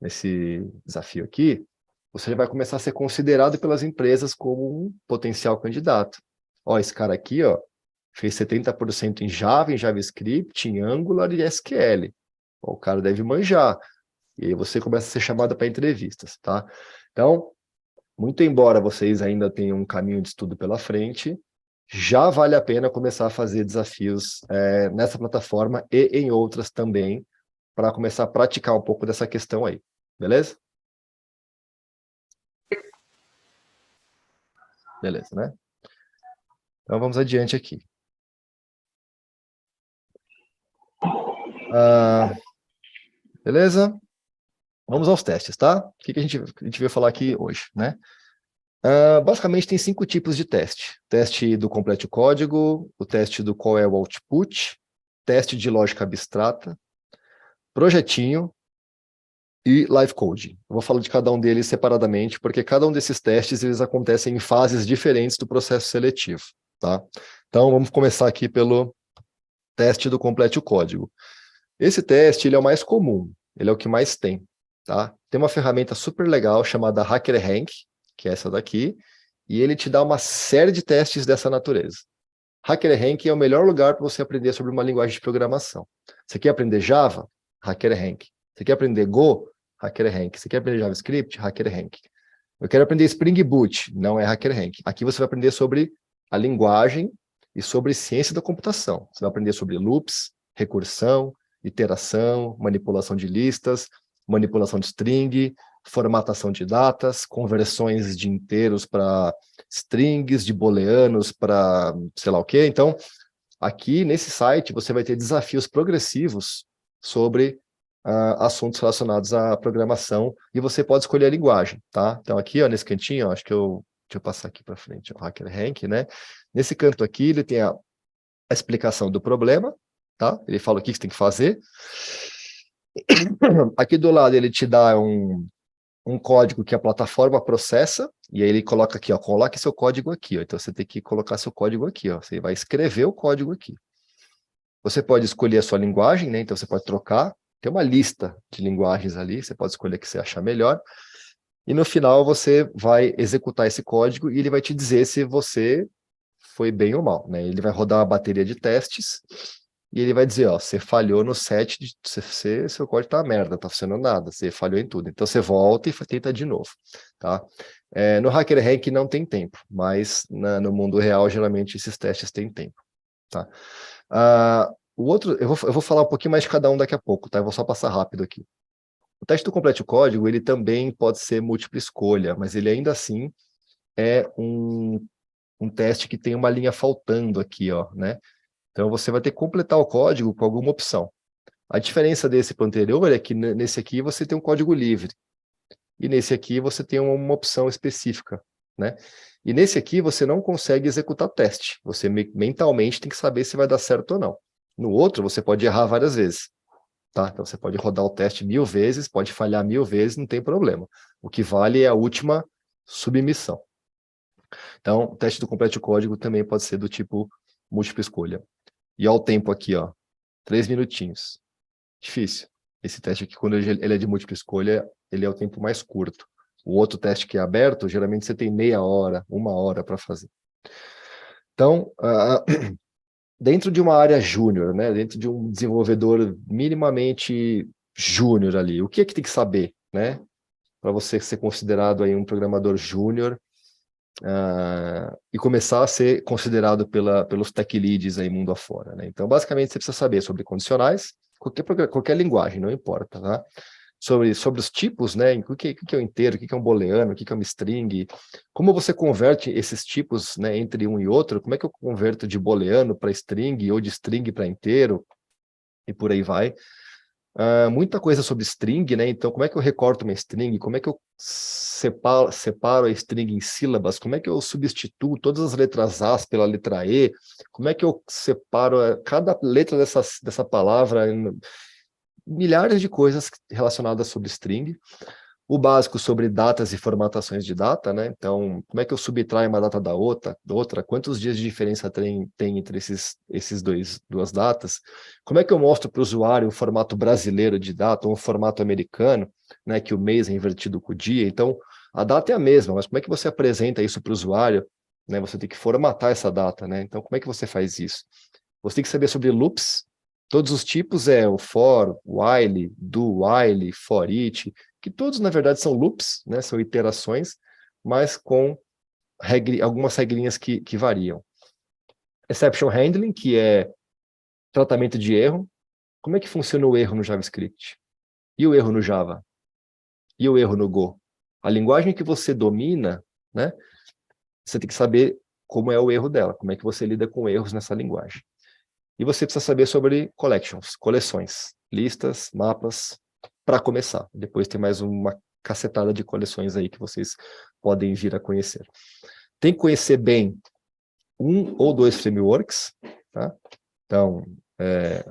nesse desafio aqui, você vai começar a ser considerado pelas empresas como um potencial candidato. Ó, esse cara aqui, ó, fez 70% em Java, em JavaScript, em Angular e SQL. Ó, o cara deve manjar. E aí você começa a ser chamado para entrevistas, tá? Então, muito embora vocês ainda tenham um caminho de estudo pela frente, já vale a pena começar a fazer desafios nessa plataforma e em outras também, para começar a praticar um pouco dessa questão aí. Beleza? Beleza, né? Então vamos adiante aqui. Beleza? Vamos aos testes, tá? O que a gente veio falar aqui hoje, né? Basicamente tem 5 tipos de teste. Teste do complete o código, o teste do qual é o output, teste de lógica abstrata, projetinho e live coding. Eu vou falar de cada um deles separadamente, porque cada um desses testes eles acontecem em fases diferentes do processo seletivo, tá? Então vamos começar aqui pelo teste do complete o código. Esse teste ele é o mais comum, ele é o que mais tem, tá? Tem uma ferramenta super legal chamada HackerRank, que é essa daqui, e ele te dá uma série de testes dessa natureza. HackerRank é o melhor lugar para você aprender sobre uma linguagem de programação. Você quer aprender Java? HackerRank. Você quer aprender Go? HackerRank. Você quer aprender JavaScript? HackerRank. Eu quero aprender Spring Boot, não é HackerRank. Aqui você vai aprender sobre a linguagem e sobre ciência da computação. Você vai aprender sobre loops, recursão, iteração, manipulação de listas, manipulação de string, formatação de datas, conversões de inteiros para strings, de booleanos para sei lá o quê. Então, aqui nesse site você vai ter desafios progressivos sobre assuntos relacionados à programação e você pode escolher a linguagem, tá? Então aqui, ó, nesse cantinho, ó, deixa eu passar aqui para frente, o HackerRank, né? Nesse canto aqui, ele tem a explicação do problema, tá? Ele fala o que você tem que fazer. Aqui do lado ele te dá um código que a plataforma processa, e aí ele coloca aqui, ó, coloque seu código aqui, ó. Então você tem que colocar seu código aqui, ó. Você vai escrever o código aqui. Você pode escolher a sua linguagem, né? Então você pode trocar. Tem uma lista de linguagens ali, você pode escolher a que você achar melhor. E no final você vai executar esse código e ele vai te dizer se você foi bem ou mal, né? Ele vai rodar uma bateria de testes e ele vai dizer, ó, você falhou no set, seu código tá uma merda, não tá funcionando nada, você falhou em tudo. Então você volta e tenta de novo, tá? No HackerRank não tem tempo, mas no mundo real, geralmente, esses testes têm tempo, tá? O outro, eu vou falar um pouquinho mais de cada um daqui a pouco, tá? Eu vou só passar rápido aqui. O teste do complete o código, ele também pode ser múltipla escolha, mas ele ainda assim é um teste que tem uma linha faltando aqui, ó, né? Então você vai ter que completar o código com alguma opção. A diferença desse para o anterior é que nesse aqui você tem um código livre, e nesse aqui você tem uma opção específica, né? E nesse aqui você não consegue executar teste, você mentalmente tem que saber se vai dar certo ou não. No outro você pode errar várias vezes, tá? Então você pode rodar o teste 1000 vezes, pode falhar 1000 vezes, não tem problema. O que vale é a última submissão. Então, o teste do complete código também pode ser do tipo múltipla escolha. E olha o tempo aqui, ó, 3 minutinhos. Difícil. Esse teste aqui, quando ele é de múltipla escolha, ele é o tempo mais curto. O outro teste que é aberto, geralmente você tem meia hora, 1 hora para fazer. Então, dentro de uma área júnior, né, dentro de um desenvolvedor minimamente júnior ali, o que é que tem que saber, né, para você ser considerado aí um programador júnior e começar a ser considerado pelos tech leads aí mundo afora, né? Então, basicamente, você precisa saber sobre condicionais, qualquer linguagem, não importa, tá? Sobre os tipos, né? O que é um inteiro, o que é um booleano, o que é uma string, como você converte esses tipos, né, entre um e outro, como é que eu converto de booleano para string ou de string para inteiro, e por aí vai. Muita coisa sobre string, né? Então, como é que eu recorto uma string? Como é que eu separo a string em sílabas? Como é que eu substituo todas as letras A pela letra E? Como é que eu separo cada letra dessa palavra? Milhares de coisas relacionadas sobre string. O básico sobre datas e formatações de data, né? Então, como é que eu subtraio uma data da outra? Quantos dias de diferença tem entre esses duas datas? Como é que eu mostro para o usuário um formato brasileiro de data ou um formato americano, né? Que o mês é invertido com o dia. Então, a data é a mesma, mas como é que você apresenta isso para o usuário? Né? Você tem que formatar essa data, né? Então, como é que você faz isso? Você tem que saber sobre loops. Todos os tipos o for, while, do while, for each, que todos, na verdade, são loops, né? São iterações, mas com algumas regrinhas que variam. Exception handling, que é tratamento de erro. Como é que funciona o erro no JavaScript? E o erro no Java? E o erro no Go? A linguagem que você domina, né? Você tem que saber como é o erro dela, como é que você lida com erros nessa linguagem. E você precisa saber sobre collections, coleções, listas, mapas, para começar. Depois tem mais uma cacetada de coleções aí que vocês podem vir a conhecer. Tem que conhecer bem um ou dois frameworks, tá? Então,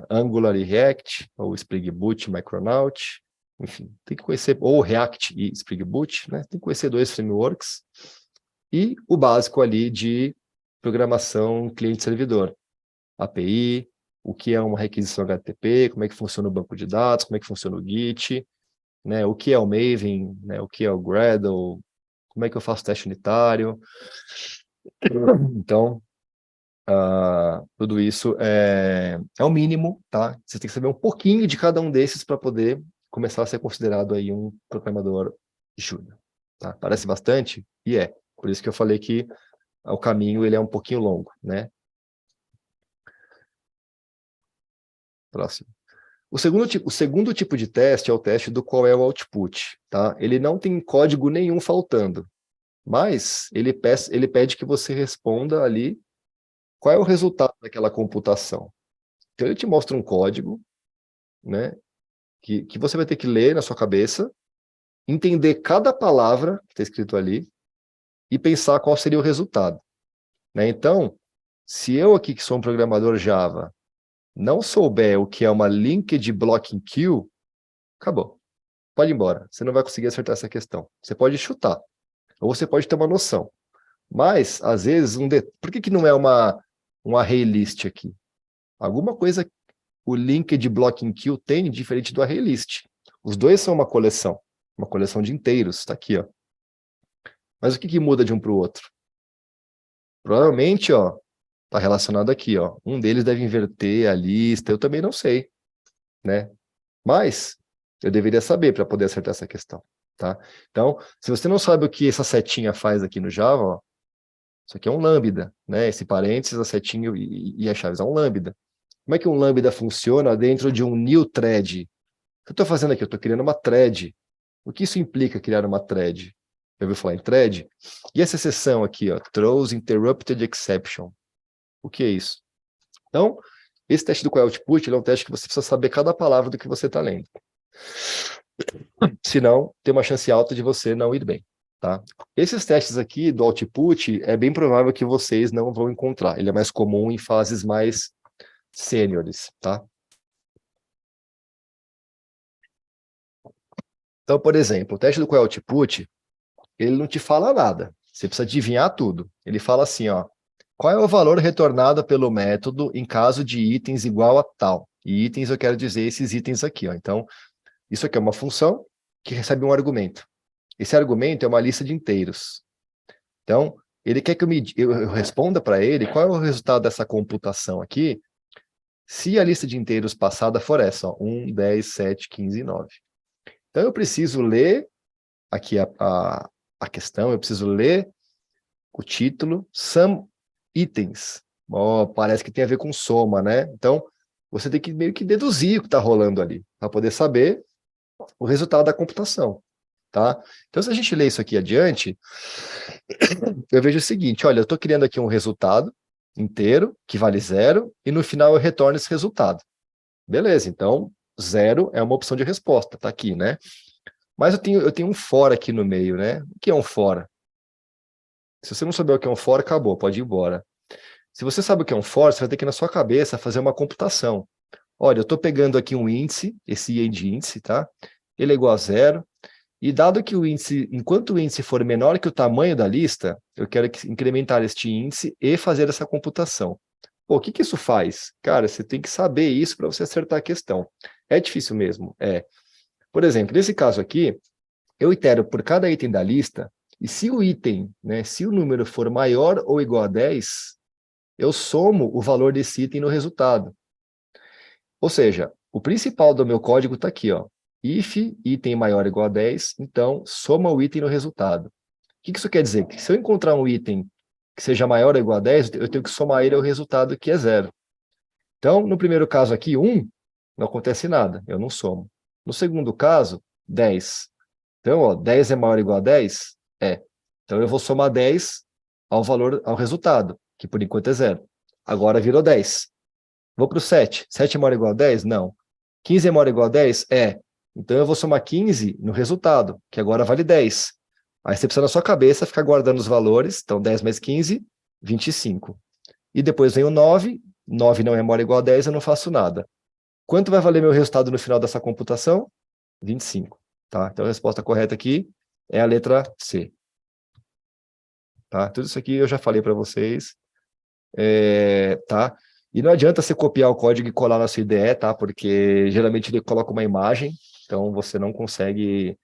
Angular e React, ou Spring Boot, Micronaut, enfim, tem que conhecer, ou React e Spring Boot, né? Tem que conhecer 2 frameworks, e o básico ali de programação cliente-servidor. API, o que é uma requisição HTTP, como é que funciona o banco de dados, como é que funciona o Git, né, o que é o Maven, né, o que é o Gradle, como é que eu faço teste unitário. Então, tudo isso é o mínimo, tá? Você tem que saber um pouquinho de cada um desses para poder começar a ser considerado aí um programador júnior, tá? Parece bastante? E é. Por isso que eu falei que o caminho ele é um pouquinho longo, né? Próximo. O segundo tipo de teste é o teste do qual é o output, tá? Ele não tem código nenhum faltando, mas ele pede que você responda ali qual é o resultado daquela computação. Então ele te mostra um código, né, que você vai ter que ler na sua cabeça, entender cada palavra que está escrito ali e pensar qual seria o resultado, né? Então, se eu aqui que sou um programador Java não souber o que é uma linked blocking queue, acabou. Pode ir embora, você não vai conseguir acertar essa questão. Você pode chutar, ou você pode ter uma noção. Mas, às vezes, por que não é um array list aqui? Alguma coisa o linked blocking queue tem diferente do array list. Os dois são uma coleção de inteiros, está aqui, ó. Mas o que muda de um para o outro? Provavelmente, ó, está relacionado aqui, ó. Um deles deve inverter a lista, eu também não sei, né? Mas eu deveria saber para poder acertar essa questão, tá? Então, se você não sabe o que essa setinha faz aqui no Java, ó, isso aqui é um lambda, né? Esse parênteses, a setinha e as chaves é um lambda. Como é que um lambda funciona dentro de um new thread? O que eu estou fazendo aqui? Eu estou criando uma thread. O que isso implica criar uma thread? Já ouviu falar em thread? E essa exceção aqui, ó, throws interrupted exception. O que é isso? Então, esse teste do qual output, ele é um teste que você precisa saber cada palavra do que você está lendo. Senão, tem uma chance alta de você não ir bem. Tá? Esses testes aqui do output, é bem provável que vocês não vão encontrar. Ele é mais comum em fases mais sêniores. Tá? Então, por exemplo, o teste do qual output, ele não te fala nada. Você precisa adivinhar tudo. Ele fala assim, ó, qual é o valor retornado pelo método em caso de itens igual a tal? E itens eu quero dizer esses itens aqui, ó. Então, isso aqui é uma função que recebe um argumento. Esse argumento é uma lista de inteiros. Então, ele quer que eu responda para ele qual é o resultado dessa computação aqui, se a lista de inteiros passada for essa, ó, 1, 10, 7, 15 e 9. Então, eu preciso ler aqui a questão, eu preciso ler o título, some itens. Oh, parece que tem a ver com soma, né? Então, você tem que meio que deduzir o que está rolando ali, para poder saber o resultado da computação. Tá? Então, se a gente ler isso aqui adiante, eu vejo o seguinte, olha, eu estou criando aqui um resultado inteiro, que vale 0, e no final eu retorno esse resultado. Beleza, então 0 é uma opção de resposta, tá aqui, né? Mas eu tenho um for aqui no meio, né? O que é um for? Se você não souber o que é um for, acabou, pode ir embora. Se você sabe o que é um for, você vai ter que, na sua cabeça, fazer uma computação. Olha, eu estou pegando aqui um índice, esse i de índice, tá? Ele é igual a 0, e dado que o índice, enquanto o índice for menor que o tamanho da lista, eu quero incrementar este índice e fazer essa computação. Pô, o que isso faz? Cara, você tem que saber isso para você acertar a questão. É difícil mesmo? É. Por exemplo, nesse caso aqui, eu itero por cada item da lista, e se o item, né, se o número for maior ou igual a 10, eu somo o valor desse item no resultado. Ou seja, o principal do meu código está aqui, ó. If item maior ou igual a 10, então soma o item no resultado. O que isso quer dizer? Que se eu encontrar um item que seja maior ou igual a 10, eu tenho que somar ele ao resultado que é 0. Então, no primeiro caso aqui, 1, não acontece nada, eu não somo. No segundo caso, 10. Então, ó, 10 é maior ou igual a 10? É. Então, eu vou somar 10 ao resultado, que por enquanto é 0. Agora virou 10. Vou para o 7. 7 é maior ou igual a 10? Não. 15 é maior ou igual a 10? É. Então, eu vou somar 15 no resultado, que agora vale 10. Aí você precisa, na sua cabeça, ficar guardando os valores. Então, 10 mais 15, 25. E depois vem o 9. 9 não é maior ou igual a 10, eu não faço nada. Quanto vai valer meu resultado no final dessa computação? 25. Tá? Então, a resposta correta aqui é a letra C. Tá? Tudo isso aqui eu já falei para vocês. Tá? E não adianta você copiar o código e colar na sua IDE, tá? Porque geralmente ele coloca uma imagem, então você não consegue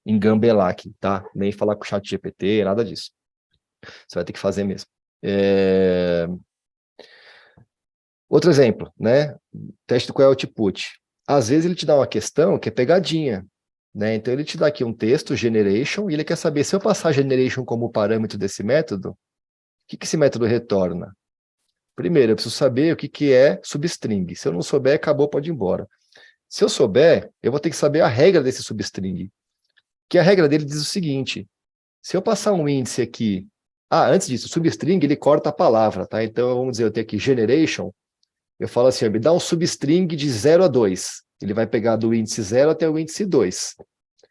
engambelar aqui, tá? Nem falar com o chat GPT, nada disso. Você vai ter que fazer mesmo. Outro exemplo, né? Teste do qual é output. Às vezes ele te dá uma questão que é pegadinha, né? Então ele te dá aqui um texto, generation, e ele quer saber se eu passar generation como parâmetro desse método, o que esse método retorna? Primeiro, eu preciso saber o que é substring. Se eu não souber, acabou, pode ir embora. Se eu souber, eu vou ter que saber a regra desse substring. Que a regra dele diz o seguinte, se eu passar um índice aqui... antes disso, o substring, ele corta a palavra, tá? Então, vamos dizer, eu tenho aqui generation, eu falo assim, me dá um substring de 0 a 2. Ele vai pegar do índice 0 até o índice 2.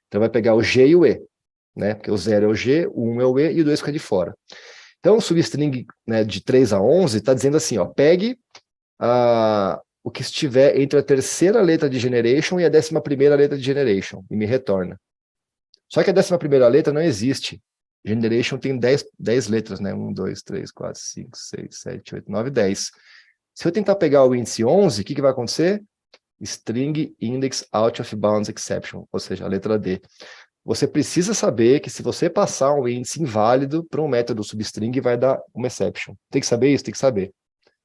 Então, vai pegar o G e o E, né? Porque o 0 é o G, o 1 é o E e o 2 fica de fora. Então, o substring, né, de 3 a 11 está dizendo assim, ó, pegue o que estiver entre a terceira letra de generation e a 11ª letra de generation e me retorna. Só que a 11ª letra não existe. Generation tem 10 letras, né? 1, 2, 3, 4, 5, 6, 7, 8, 9, 10. Se eu tentar pegar o índice 11, o que vai acontecer? String Index Out of Bounds Exception, ou seja, a letra D. você precisa saber que se você passar um índice inválido para um método substring, vai dar uma exception. Tem que saber isso? Tem que saber.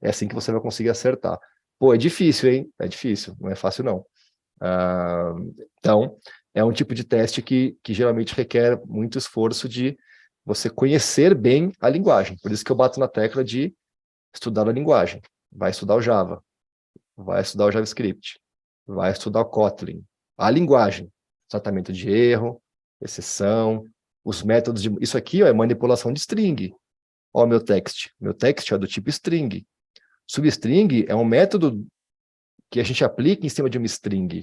É assim que você vai conseguir acertar. Pô, é difícil, hein? É difícil, não é fácil, não. Então, é um tipo de teste que geralmente requer muito esforço de você conhecer bem a linguagem. Por isso que eu bato na tecla de estudar a linguagem. Vai estudar o Java, vai estudar o JavaScript, vai estudar o Kotlin, a linguagem, tratamento de erro, exceção, os métodos de... Isso aqui ó, é manipulação de string. Ó, meu text é do tipo string. Substring é um método que a gente aplica em cima de uma string.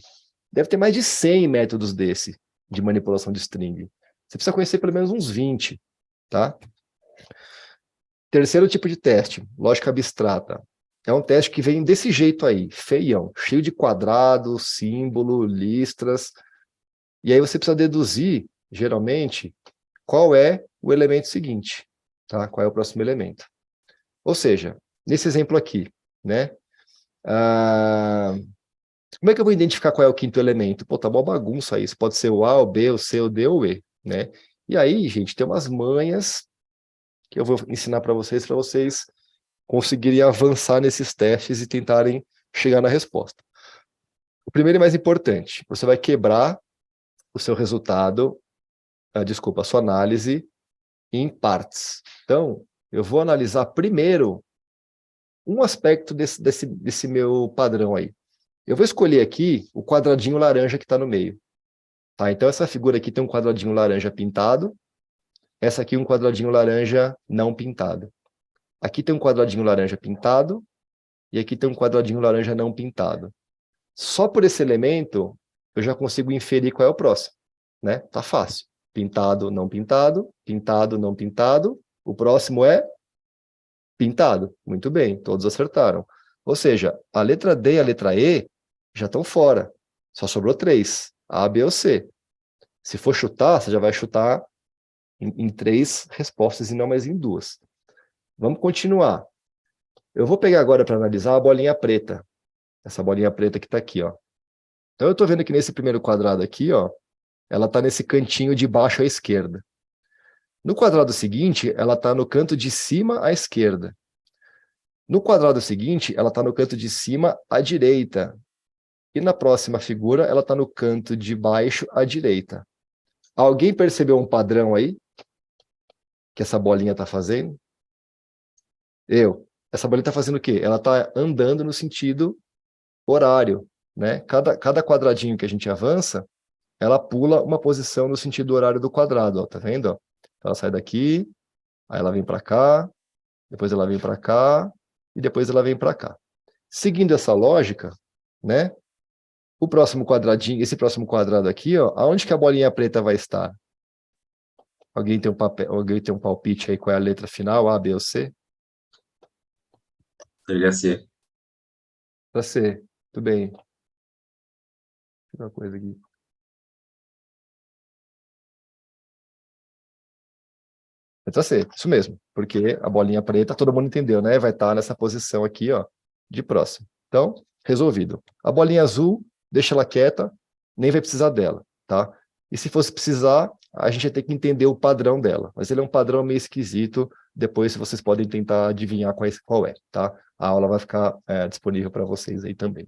Deve ter mais de 100 métodos desse, de manipulação de string. Você precisa conhecer pelo menos uns 20, tá? Terceiro tipo de teste, lógica abstrata. É um teste que vem desse jeito aí, feião, cheio de quadrados, símbolo, listras. E aí você precisa deduzir, geralmente, qual é o elemento seguinte, tá? Qual é o próximo elemento. Ou seja, nesse exemplo aqui, né? Como é que eu vou identificar qual é o quinto elemento? Pô, tá uma bagunça aí. Isso pode ser o A, o B, o C, o D ou o E, né? E aí, gente, tem umas manhas que eu vou ensinar para vocês conseguirem avançar nesses testes e tentarem chegar na resposta. O primeiro e mais importante, você vai quebrar o seu resultado, a sua análise em partes. Então, eu vou analisar primeiro um aspecto desse meu padrão aí. Eu vou escolher aqui o quadradinho laranja que está no meio. Tá? Então, essa figura aqui tem um quadradinho laranja pintado, essa aqui um quadradinho laranja não pintado. Aqui tem um quadradinho laranja pintado, e aqui tem um quadradinho laranja não pintado. Só por esse elemento, eu já consigo inferir qual é o próximo. Né? Tá fácil. Pintado, não pintado, pintado, não pintado. O próximo é pintado. Muito bem, todos acertaram. Ou seja, a letra D e a letra E já estão fora. Só sobrou 3, A, B ou C. Se for chutar, você já vai chutar em 3 respostas e não mais em 2. Vamos continuar. Eu vou pegar agora para analisar a bolinha preta. Essa bolinha preta que está aqui, ó. Então eu estou vendo que nesse primeiro quadrado aqui, ó, ela está nesse cantinho de baixo à esquerda. No quadrado seguinte, ela está no canto de cima à esquerda. No quadrado seguinte, ela está no canto de cima à direita. E na próxima figura, ela está no canto de baixo à direita. Alguém percebeu um padrão aí? Que essa bolinha está fazendo? Eu. Essa bolinha está fazendo o quê? Ela está andando no sentido horário, né? Cada quadradinho que a gente avança, ela pula uma posição no sentido horário do quadrado, ó, tá vendo? Ó? Ela sai daqui, aí ela vem para cá, depois ela vem para cá, e depois ela vem para cá. Seguindo essa lógica, né? O próximo quadradinho, esse próximo quadrado aqui, ó, aonde que a bolinha preta vai estar? Alguém tem alguém tem um palpite aí qual é a letra final, A, B ou C? Deveria ser. Para C. Tudo bem. Deixa eu ver uma coisa aqui. Letra C, isso mesmo. Porque a bolinha preta, todo mundo entendeu, né? Vai estar nessa posição aqui, ó, de próximo. Então, resolvido. A bolinha azul, deixa ela quieta, nem vai precisar dela, tá? E se fosse precisar, a gente ia ter que entender o padrão dela. Mas ele é um padrão meio esquisito. Depois vocês podem tentar adivinhar qual é, tá? A aula vai ficar disponível para vocês aí também.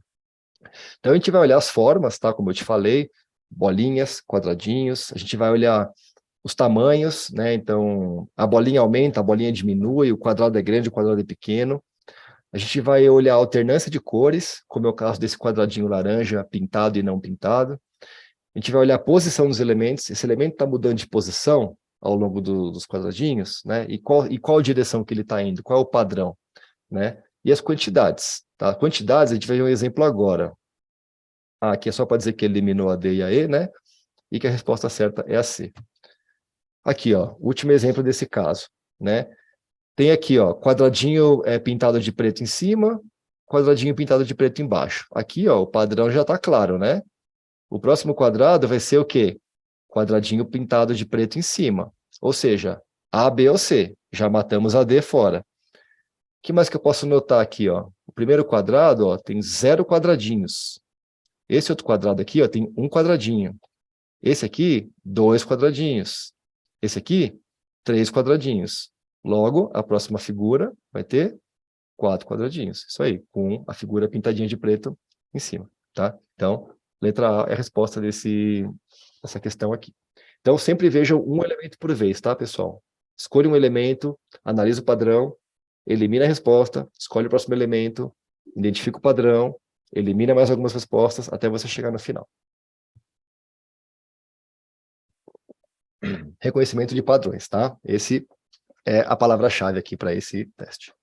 Então, a gente vai olhar as formas, tá? Como eu te falei, bolinhas, quadradinhos. A gente vai olhar os tamanhos, né? Então, a bolinha aumenta, a bolinha diminui, o quadrado é grande, o quadrado é pequeno. A gente vai olhar a alternância de cores, como é o caso desse quadradinho laranja pintado e não pintado. A gente vai olhar a posição dos elementos. Esse elemento está mudando de posição ao longo dos quadradinhos, né? E qual direção que ele está indo? Qual é o padrão, né? E as quantidades, tá? Quantidades, a gente vai ver um exemplo agora. Aqui é só para dizer que eliminou a D e a E, né? E que a resposta certa é a C. Aqui, ó, último exemplo desse caso, né? Tem aqui, ó, quadradinho pintado de preto em cima, quadradinho pintado de preto embaixo. Aqui, ó, o padrão já está claro, né? O próximo quadrado vai ser o quê? Quadradinho pintado de preto em cima. Ou seja, A, B ou C. Já matamos a D fora. O que mais que eu posso notar aqui, ó? O primeiro quadrado, ó, tem 0 quadradinhos. Esse outro quadrado aqui, ó, tem 1 quadradinho. Esse aqui, 2 quadradinhos. Esse aqui, 3 quadradinhos. Logo, a próxima figura vai ter 4 quadradinhos. Isso aí, com a figura pintadinha de preto em cima, tá? Então, letra A é a resposta dessa questão aqui. Então, sempre vejam um elemento por vez, tá, pessoal? Escolha um elemento, analisa o padrão, elimina a resposta, escolhe o próximo elemento, identifica o padrão, elimina mais algumas respostas, até você chegar no final. Reconhecimento de padrões, tá? Esse é a palavra-chave aqui para esse teste.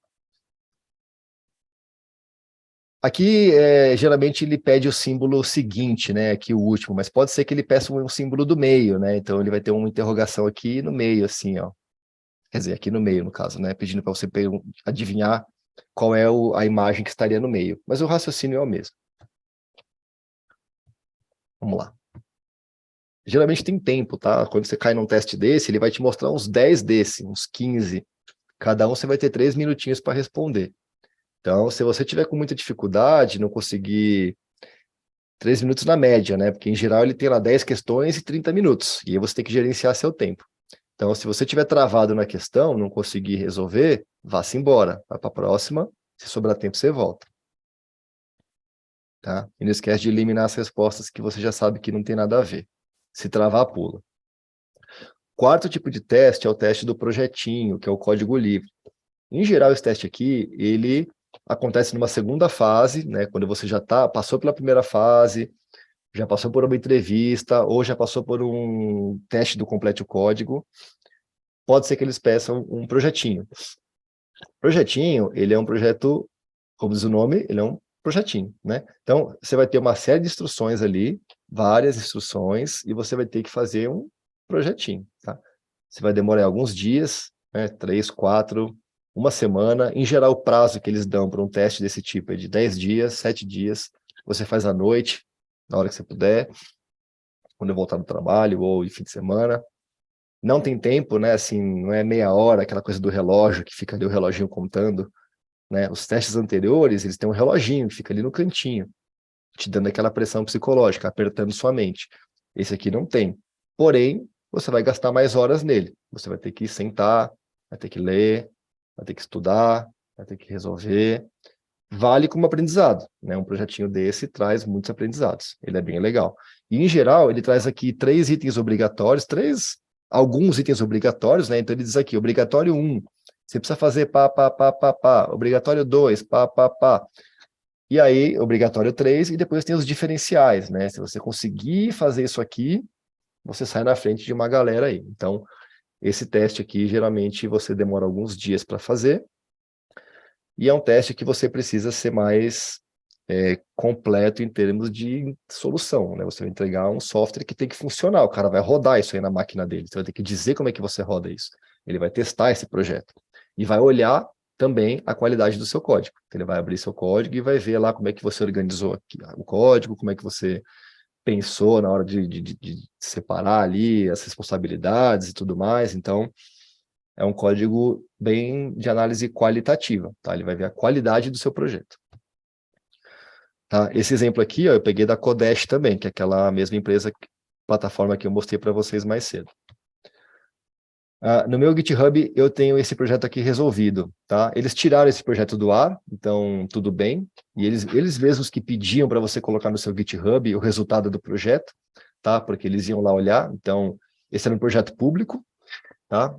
Aqui, geralmente, ele pede o símbolo seguinte, né? Aqui o último, mas pode ser que ele peça um símbolo do meio, né? Então, ele vai ter uma interrogação aqui no meio, assim, ó. Quer dizer, aqui no meio, no caso, né? Pedindo para você adivinhar qual é a imagem que estaria no meio. Mas o raciocínio é o mesmo. Vamos lá. Geralmente tem tempo, tá? Quando você cai num teste desse, ele vai te mostrar uns 10 desse, uns 15. Cada um você vai ter 3 minutinhos para responder. Então, se você tiver com muita dificuldade, não conseguir 3 minutos na média, né? Porque em geral ele tem lá 10 questões e 30 minutos. E aí você tem que gerenciar seu tempo. Então, se você tiver travado na questão, não conseguir resolver, vá-se embora. Vai para a próxima. Se sobrar tempo, você volta. Tá? E não esquece de eliminar as respostas que você já sabe que não tem nada a ver. Se travar, pula. Quarto tipo de teste é o teste do projetinho, que é o código livre. Em geral, esse teste aqui, ele acontece numa segunda fase, né, quando você já passou pela primeira fase, já passou por uma entrevista, ou já passou por um teste do Complete o Código, pode ser que eles peçam um projetinho. Projetinho, ele é um projeto, como diz o nome, ele é um projetinho, né? Então, você vai ter uma série de instruções ali, várias instruções, e você vai ter que fazer um projetinho, tá? Você vai demorar alguns dias, né? 3, 4, uma semana. Em geral, o prazo que eles dão para um teste desse tipo é de 10 dias, 7 dias. Você faz à noite, na hora que você puder, quando eu voltar do trabalho ou em fim de semana. Não tem tempo, né? Assim, não é meia hora, aquela coisa do relógio, que fica ali o reloginho contando, né? Os testes anteriores, eles têm um reloginho que fica ali no cantinho, te dando aquela pressão psicológica, apertando sua mente. Esse aqui não tem. Porém, você vai gastar mais horas nele. Você vai ter que sentar, vai ter que ler, vai ter que estudar, vai ter que resolver. Vale como aprendizado, né? Um projetinho desse traz muitos aprendizados. Ele é bem legal. E, em geral, ele traz aqui 3 itens obrigatórios, alguns itens obrigatórios, né? Então, ele diz aqui, obrigatório 1, você precisa fazer pá, pá, pá, pá, pá. Obrigatório 2, pá, pá, pá. E aí, obrigatório 3, e depois tem os diferenciais, né? Se você conseguir fazer isso aqui, você sai na frente de uma galera aí. Então, esse teste aqui, geralmente, você demora alguns dias para fazer, e é um teste que você precisa ser mais completo em termos de solução, né? Você vai entregar um software que tem que funcionar, o cara vai rodar isso aí na máquina dele, você vai ter que dizer como é que você roda isso. Ele vai testar esse projeto. E vai olhar também a qualidade do seu código. Ele vai abrir seu código e vai ver lá como é que você organizou aqui, o código, como é que você pensou na hora de separar ali as responsabilidades e tudo mais. Então, é um código bem de análise qualitativa, tá? Ele vai ver a qualidade do seu projeto. Tá? Esse exemplo aqui, ó, eu peguei da Kodesh também, que é aquela mesma empresa, plataforma que eu mostrei para vocês mais cedo. No meu GitHub, eu tenho esse projeto aqui resolvido, tá? Eles tiraram esse projeto do ar, então tudo bem. E eles mesmos que pediam para você colocar no seu GitHub o resultado do projeto, tá? Porque eles iam lá olhar. Então, esse era um projeto público, tá?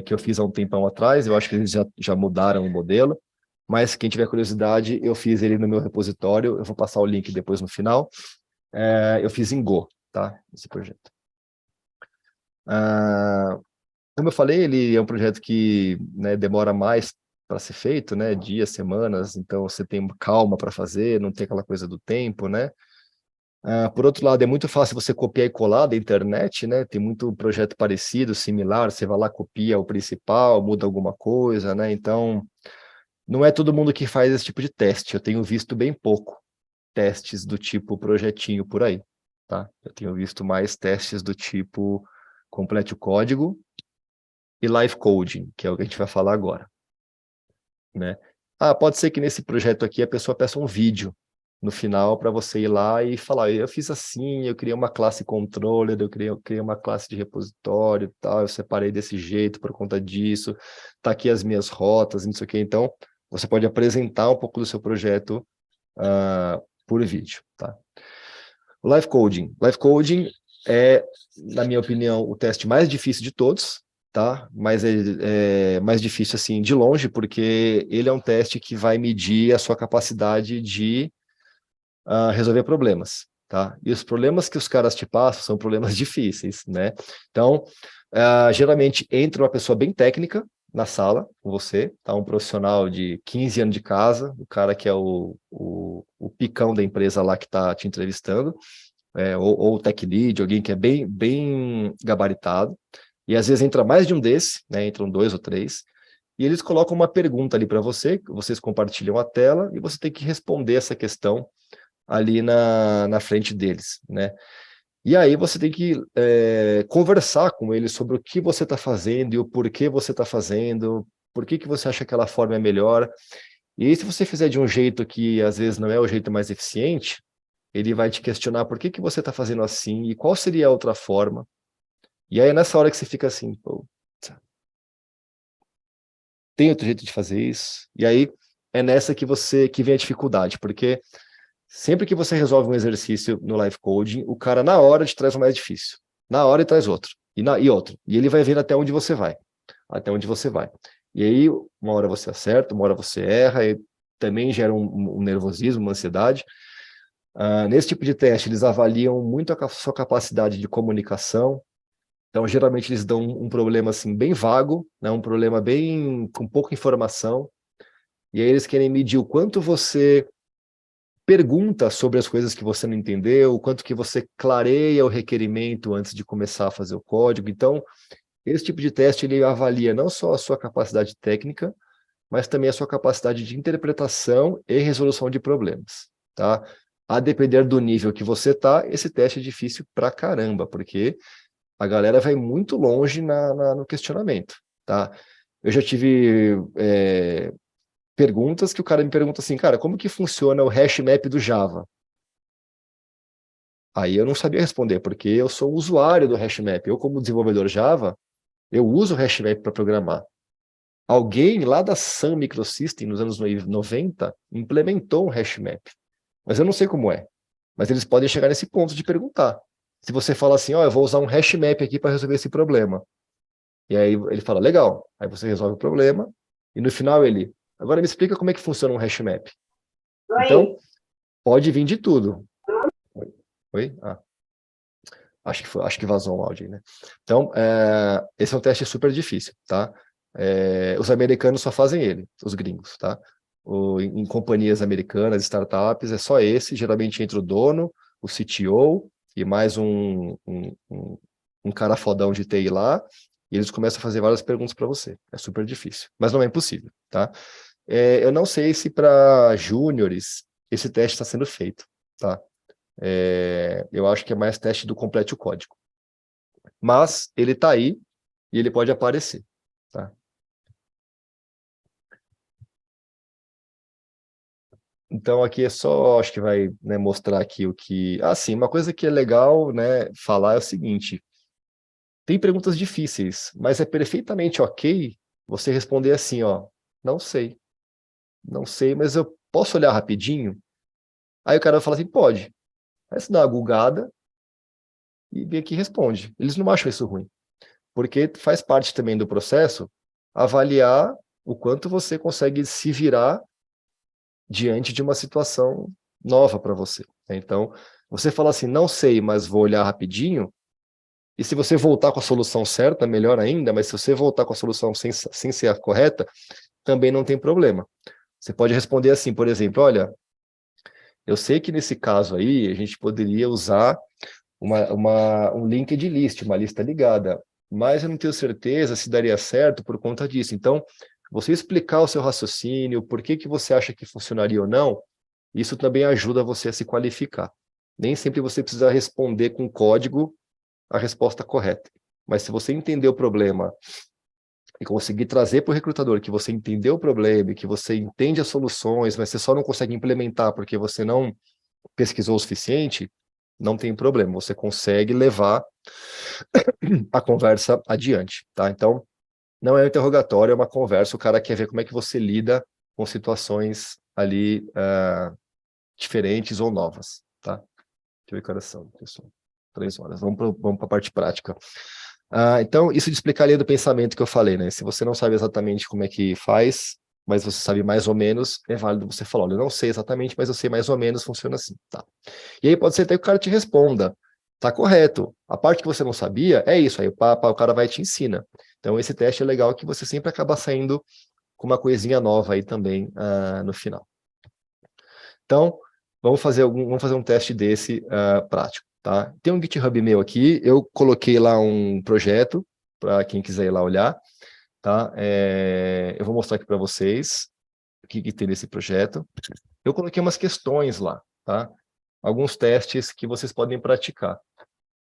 Que eu fiz há um tempão atrás, eu acho que eles já mudaram o modelo. Mas quem tiver curiosidade, eu fiz ele no meu repositório, eu vou passar o link depois no final. Eu fiz em Go, tá? Esse projeto. Como eu falei, ele é um projeto que, né, demora mais para ser feito, né? Dias, semanas, então você tem calma para fazer, não tem aquela coisa do tempo, né? Por outro lado, é muito fácil você copiar e colar da internet, né? Tem muito projeto parecido, similar, você vai lá, copia o principal, muda alguma coisa, né? Então, não é todo mundo que faz esse tipo de teste. Eu tenho visto bem pouco testes do tipo projetinho por aí, tá? Eu tenho visto mais testes do tipo complete o código e live coding, que é o que a gente vai falar agora, né? Pode ser que nesse projeto aqui a pessoa peça um vídeo, no final para você ir lá e falar, eu fiz assim, eu criei uma classe controller, eu criei uma classe de repositório e tal, eu separei desse jeito por conta disso, tá aqui as minhas rotas, não sei o que. Então, você pode apresentar um pouco do seu projeto por vídeo, tá? O live coding. Live coding é, na minha opinião, o teste mais difícil de todos, tá? Mas é mais difícil, assim, de longe, porque ele é um teste que vai medir a sua capacidade de resolver problemas, tá? E os problemas que os caras te passam são problemas difíceis, né? Então, geralmente entra uma pessoa bem técnica na sala com você, tá? Um profissional de 15 anos de casa, o cara que é o picão da empresa lá que está te entrevistando, ou o tech lead, alguém que é bem gabaritado, e às vezes entra mais de um desse, né? Entram 2 ou 3, e eles colocam uma pergunta ali para você, vocês compartilham a tela, e você tem que responder essa questão ali na frente deles, né? E aí você tem que conversar com eles sobre o que você está fazendo e o porquê você está fazendo, por que você acha que aquela forma é melhor. E aí, se você fizer de um jeito que às vezes não é o jeito mais eficiente, ele vai te questionar por que você está fazendo assim e qual seria a outra forma. E aí é nessa hora que você fica assim, pô, tem outro jeito de fazer isso? E aí é nessa que vem a dificuldade, porque sempre que você resolve um exercício no live coding, o cara na hora te traz o mais difícil. Na hora ele traz outro. E outro. E ele vai ver até onde você vai. Até onde você vai. E aí, uma hora você acerta, uma hora você erra, e também gera um nervosismo, uma ansiedade. Nesse tipo de teste, eles avaliam muito a sua capacidade de comunicação. Então, geralmente, eles dão um problema assim, bem vago, né? Um problema bem com pouca informação. E aí eles querem medir o quanto você pergunta sobre as coisas que você não entendeu, o quanto que você clareia o requerimento antes de começar a fazer o código. Então, esse tipo de teste ele avalia não só a sua capacidade técnica, mas também a sua capacidade de interpretação e resolução de problemas, tá? A depender do nível que você tá, esse teste é difícil pra caramba, porque a galera vai muito longe no questionamento, tá? Eu já tive perguntas que o cara me pergunta assim, cara, como que funciona o hash map do Java? Aí eu não sabia responder, porque eu sou usuário do HashMap. Eu, como desenvolvedor Java, eu uso o HashMap para programar. Alguém lá da Sun Microsystem, nos anos 90, implementou um HashMap. Mas eu não sei como é. Mas eles podem chegar nesse ponto de perguntar. Se você fala assim, ó, eu vou usar um HashMap aqui para resolver esse problema. E aí ele fala, legal. Aí você resolve o problema. E no final ele, agora me explica como é que funciona um HashMap. Então, pode vir de tudo. Oi? Acho que vazou um áudio aí, né? Então, esse é um teste super difícil, tá? Os americanos só fazem ele, os gringos, tá? Em companhias americanas, startups, é só esse, geralmente entra o dono, o CTO e mais um cara fodão de TI lá, e eles começam a fazer várias perguntas para você. É super difícil, mas não é impossível, tá? Eu não sei se para júniores esse teste está sendo feito, tá? Eu acho que é mais teste do complete o código. Mas ele está aí e ele pode aparecer. Tá? Então aqui é só, acho que vai, né, mostrar aqui o que... sim, uma coisa que é legal, né, falar é o seguinte, tem perguntas difíceis, mas é perfeitamente ok você responder assim, ó, não sei, mas eu posso olhar rapidinho? Aí o cara vai falar assim, pode. Aí você dá uma googada e vem aqui e responde. Eles não acham isso ruim. Porque faz parte também do processo avaliar o quanto você consegue se virar diante de uma situação nova para você. Então, você fala assim, não sei, mas vou olhar rapidinho, e se você voltar com a solução certa, melhor ainda, mas se você voltar com a solução sem ser a correta, também não tem problema. Você pode responder assim, por exemplo, olha, eu sei que nesse caso aí, a gente poderia usar um linked list, uma lista ligada, mas eu não tenho certeza se daria certo por conta disso. Então, você explicar o seu raciocínio, por que você acha que funcionaria ou não, isso também ajuda você a se qualificar. Nem sempre você precisa responder com código a resposta correta. Mas se você entender o problema e conseguir trazer para o recrutador que você entendeu o problema, que você entende as soluções, mas você só não consegue implementar porque você não pesquisou o suficiente, não tem problema, você consegue levar a conversa adiante, tá? Então, não é um interrogatório, é uma conversa, o cara quer ver como é que você lida com situações ali diferentes ou novas, tá? Deixa eu ver que horas são, pessoal. 3 horas. Vamos para a parte prática. Então, isso de explicar a linha do pensamento que eu falei, né? Se você não sabe exatamente como é que faz, mas você sabe mais ou menos, é válido você falar, olha, eu não sei exatamente, mas eu sei mais ou menos, funciona assim, tá? E aí pode ser até que o cara te responda, tá correto, a parte que você não sabia, é isso, aí o cara vai e te ensina. Então, esse teste é legal que você sempre acaba saindo com uma coisinha nova aí também no final. Então, vamos fazer um teste desse prático, tá? Tem um GitHub meu aqui, eu coloquei lá um projeto, para quem quiser ir lá olhar, tá? Eu vou mostrar aqui para vocês o que tem nesse projeto. Eu coloquei umas questões lá, tá? Alguns testes que vocês podem praticar.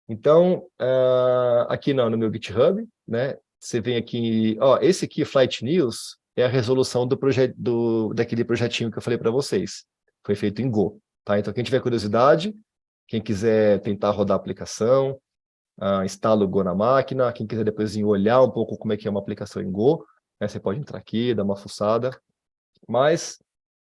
Então, aqui no meu GitHub, né? Você vem aqui, ó, esse aqui, Flight News, é a resolução daquele projetinho que eu falei para vocês. Foi feito em Go, tá? Então, quem tiver curiosidade, quem quiser tentar rodar a aplicação, instala o Go na máquina, quem quiser depois olhar um pouco como é que é uma aplicação em Go, né, você pode entrar aqui, dar uma fuçada. Mas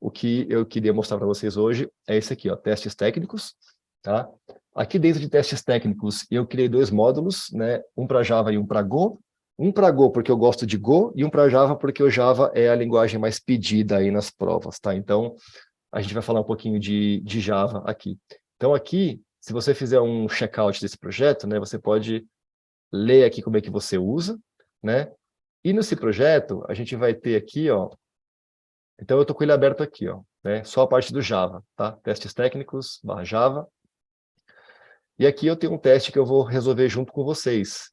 o que eu queria mostrar para vocês hoje é esse aqui, ó, testes técnicos, tá? Aqui dentro de testes técnicos, eu criei 2 módulos, né? Um para Java e um para Go. Um para Go porque eu gosto de Go e um para Java porque o Java é a linguagem mais pedida aí nas provas, tá? Então, a gente vai falar um pouquinho de Java aqui. Então, aqui, se você fizer um checkout desse projeto, né? Você pode ler aqui como é que você usa, né? E nesse projeto, a gente vai ter aqui, ó, então, eu estou com ele aberto aqui, ó, né? Só a parte do Java, tá? Testes técnicos, /Java. E aqui eu tenho um teste que eu vou resolver junto com vocês,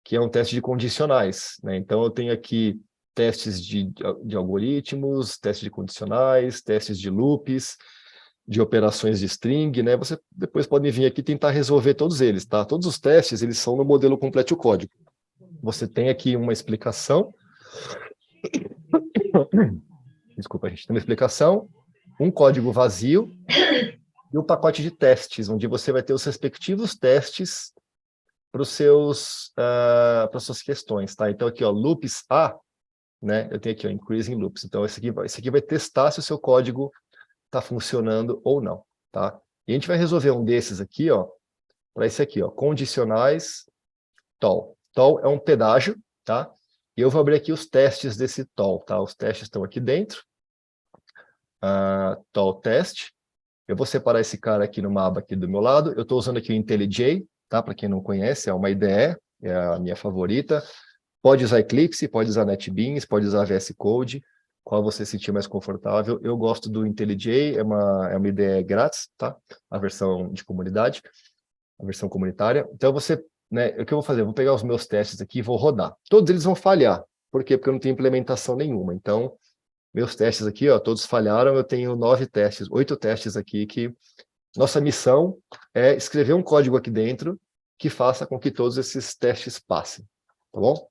que é um teste de condicionais, né? Então, eu tenho aqui testes de algoritmos, testes de condicionais, testes de loops, de operações de string, né? Você depois pode vir aqui tentar resolver todos eles, tá? Todos os testes, eles são no modelo Complete o Código. Você tem aqui uma explicação. Desculpa, a gente tem uma explicação, um código vazio e um pacote de testes, onde você vai ter os respectivos testes para as suas questões, tá? Então aqui, ó, loops A, né? Eu tenho aqui, ó, increasing loops. Então esse aqui vai testar se o seu código está funcionando ou não, tá? E a gente vai resolver um desses aqui, ó, para esse aqui, ó, condicionais toll. Toll é um pedágio, tá? E eu vou abrir aqui os testes desse toll, tá? Os testes estão aqui dentro. Toll test. Eu vou separar esse cara aqui numa aba aqui do meu lado. Eu estou usando aqui o IntelliJ, tá? Para quem não conhece, é uma IDE, é a minha favorita. Pode usar Eclipse, pode usar NetBeans, pode usar VS Code, qual você se sentir mais confortável. Eu gosto do IntelliJ, é uma IDE grátis, tá? A versão de comunidade, a versão comunitária. Então você, né, o que eu vou fazer? Eu vou pegar os meus testes aqui e vou rodar. Todos eles vão falhar. Por quê? Porque eu não tenho implementação nenhuma. Então, meus testes aqui, ó, todos falharam, eu tenho 8 testes aqui que nossa missão é escrever um código aqui dentro que faça com que todos esses testes passem, tá bom?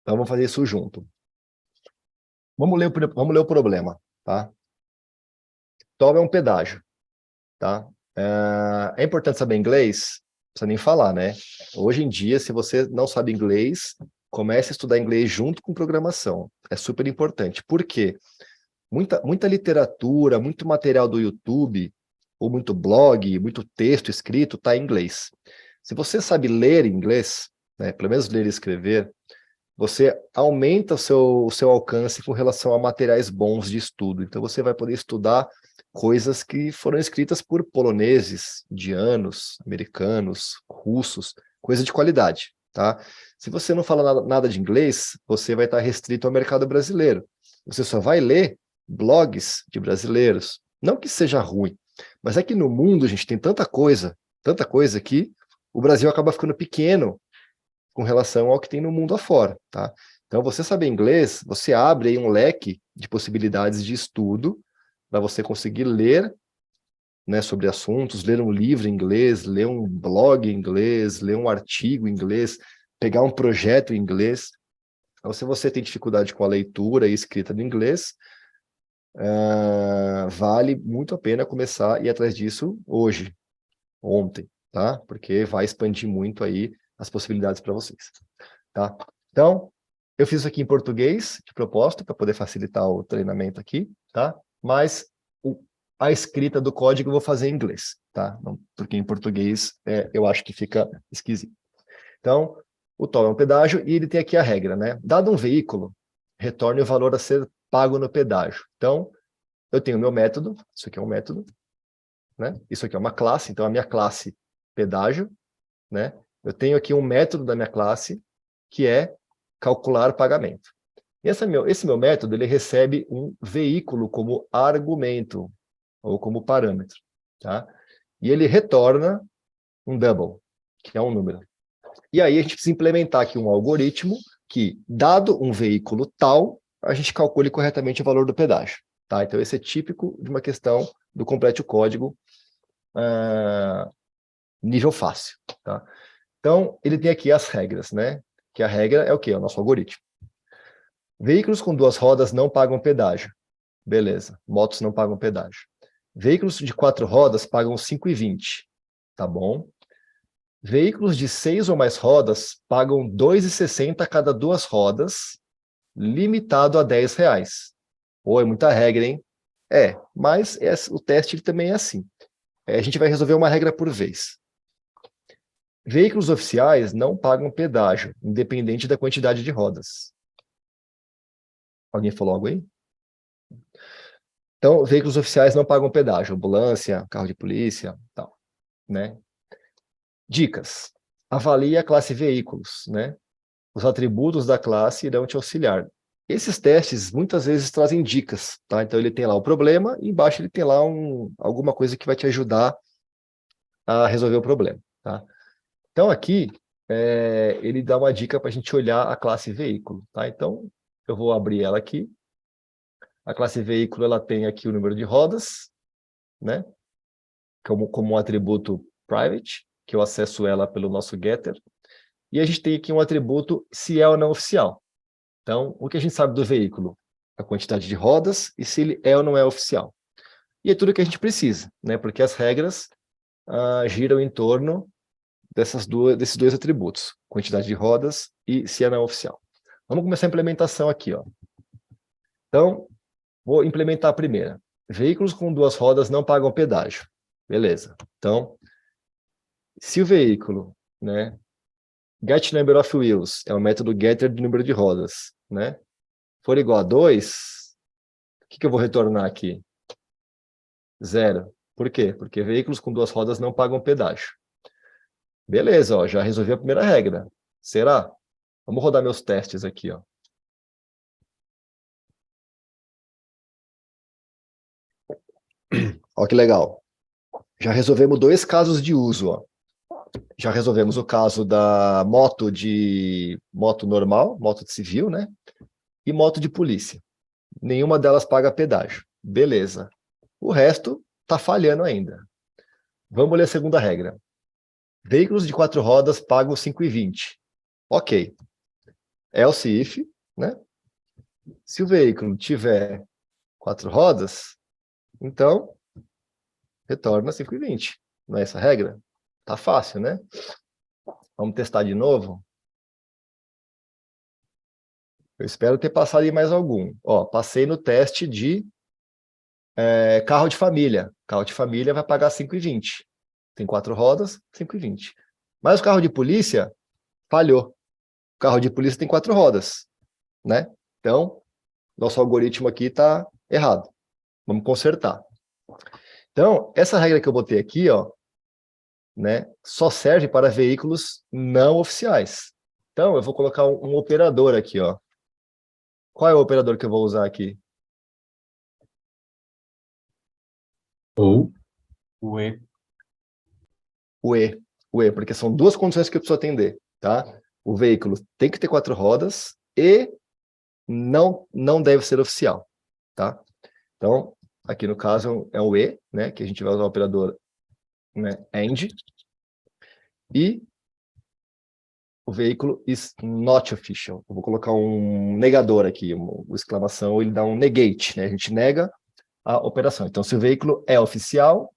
Então, vamos fazer isso junto. Vamos ler o problema, tá? Toll é um pedágio, tá? É importante saber inglês? Não precisa nem falar, né? Hoje em dia, se você não sabe inglês, comece a estudar inglês junto com programação. É super importante. Por quê? Muita literatura, muito material do YouTube, ou muito blog, muito texto escrito, está em inglês. Se você sabe ler inglês, né, pelo menos ler e escrever, você aumenta o seu alcance com relação a materiais bons de estudo. Então, você vai poder estudar coisas que foram escritas por poloneses, indianos, americanos, russos, coisa de qualidade, tá? Se você não fala nada de inglês, você vai estar restrito ao mercado brasileiro. Você só vai ler blogs de brasileiros. Não que seja ruim, mas é que no mundo, gente, tem tanta coisa que o Brasil acaba ficando pequeno com relação ao que tem no mundo afora, tá? Então, você saber inglês, você abre aí um leque de possibilidades de estudo para você conseguir ler, né, sobre assuntos, ler um livro em inglês, ler um blog em inglês, ler um artigo em inglês, pegar um projeto em inglês. Então, se você tem dificuldade com a leitura e escrita do inglês, vale muito a pena começar a ir atrás disso hoje, ontem, tá? Porque vai expandir muito aí as possibilidades para vocês, tá? Então, eu fiz isso aqui em português, de propósito, para poder facilitar o treinamento aqui, tá? Mas a escrita do código eu vou fazer em inglês, tá? Porque em português eu acho que fica esquisito. Então, o toll é um pedágio e ele tem aqui a regra, né? Dado um veículo, retorne o valor a ser pago no pedágio. Então, eu tenho o meu método, isso aqui é um método, né? Isso aqui é uma classe, então a minha classe pedágio, né? Eu tenho aqui um método da minha classe, que é calcular pagamento. Esse meu método, ele recebe um veículo como argumento, ou como parâmetro, tá? E ele retorna um double, que é um número. E aí a gente precisa implementar aqui um algoritmo que, dado um veículo tal, a gente calcule corretamente o valor do pedágio, tá? Então esse é típico de uma questão do complete o código nível fácil, tá? Então, ele tem aqui as regras, né? Que a regra é o quê? É o nosso algoritmo. Veículos com duas rodas não pagam pedágio. Beleza. Motos não pagam pedágio. Veículos de quatro rodas pagam 5,20. Tá bom. Veículos de 6 ou mais rodas pagam 2,60 a cada duas rodas, limitado a R$ 10. Pô, é muita regra, hein? Mas o teste também é assim. A gente vai resolver uma regra por vez. Veículos oficiais não pagam pedágio, independente da quantidade de rodas. Alguém falou algo aí? Então, veículos oficiais não pagam pedágio, ambulância, carro de polícia, tal, né? Dicas. Avalie a classe veículos, né? Os atributos da classe irão te auxiliar. Esses testes, muitas vezes, trazem dicas, tá? Então, ele tem lá o problema e embaixo ele tem lá alguma coisa que vai te ajudar a resolver o problema, tá? Então, aqui, ele dá uma dica para a gente olhar a classe veículo, tá? Então, eu vou abrir ela aqui. A classe veículo, ela tem aqui o número de rodas, né? Como um atributo private, que eu acesso ela pelo nosso getter. E a gente tem aqui um atributo se é ou não oficial. Então, o que a gente sabe do veículo? A quantidade de rodas e se ele é ou não é oficial. E é tudo que a gente precisa, né? Porque as regras giram em torno desses dois atributos, quantidade de rodas e se é não oficial. Vamos começar a implementação aqui, ó. Então, vou implementar a primeira. Veículos com duas rodas não pagam pedágio. Beleza. Então, se o veículo, né, get number of wheels, é o método getter do número de rodas, né, for igual a 2, o que eu vou retornar aqui? 0. Por quê? Porque veículos com duas rodas não pagam pedágio. Beleza, ó, já resolvi a primeira regra. Será? Vamos rodar meus testes aqui, ó. Ó que legal. Já resolvemos dois casos de uso, ó. Já resolvemos o caso da moto normal, moto de civil, né? E moto de polícia. Nenhuma delas paga pedágio. Beleza. O resto está falhando ainda. Vamos ler a segunda regra. Veículos de quatro rodas pagam 5,20. Ok. Else if, né? Se o veículo tiver quatro rodas, então retorna 5,20. Não é essa a regra? Tá fácil, né? Vamos testar de novo? Eu espero ter passado em mais algum. Ó, passei no teste de carro de família. Carro de família vai pagar 5,20. Tem quatro rodas, 5,20. Mas o carro de polícia falhou. O carro de polícia tem quatro rodas, né? Então, nosso algoritmo aqui está errado. Vamos consertar. Então, essa regra que eu botei aqui, ó, né, só serve para veículos não oficiais. Então, eu vou colocar um operador aqui, ó. Qual é o operador que eu vou usar aqui? Ou o E. O E. O E, porque são duas condições que eu preciso atender, tá? O veículo tem que ter quatro rodas e não deve ser oficial, tá? Então, aqui no caso é o E, né, que a gente vai usar o operador, né, AND, e o veículo is not official. Eu vou colocar um negador aqui, uma exclamação, ele dá um negate, né? A gente nega a operação. Então, se o veículo é oficial,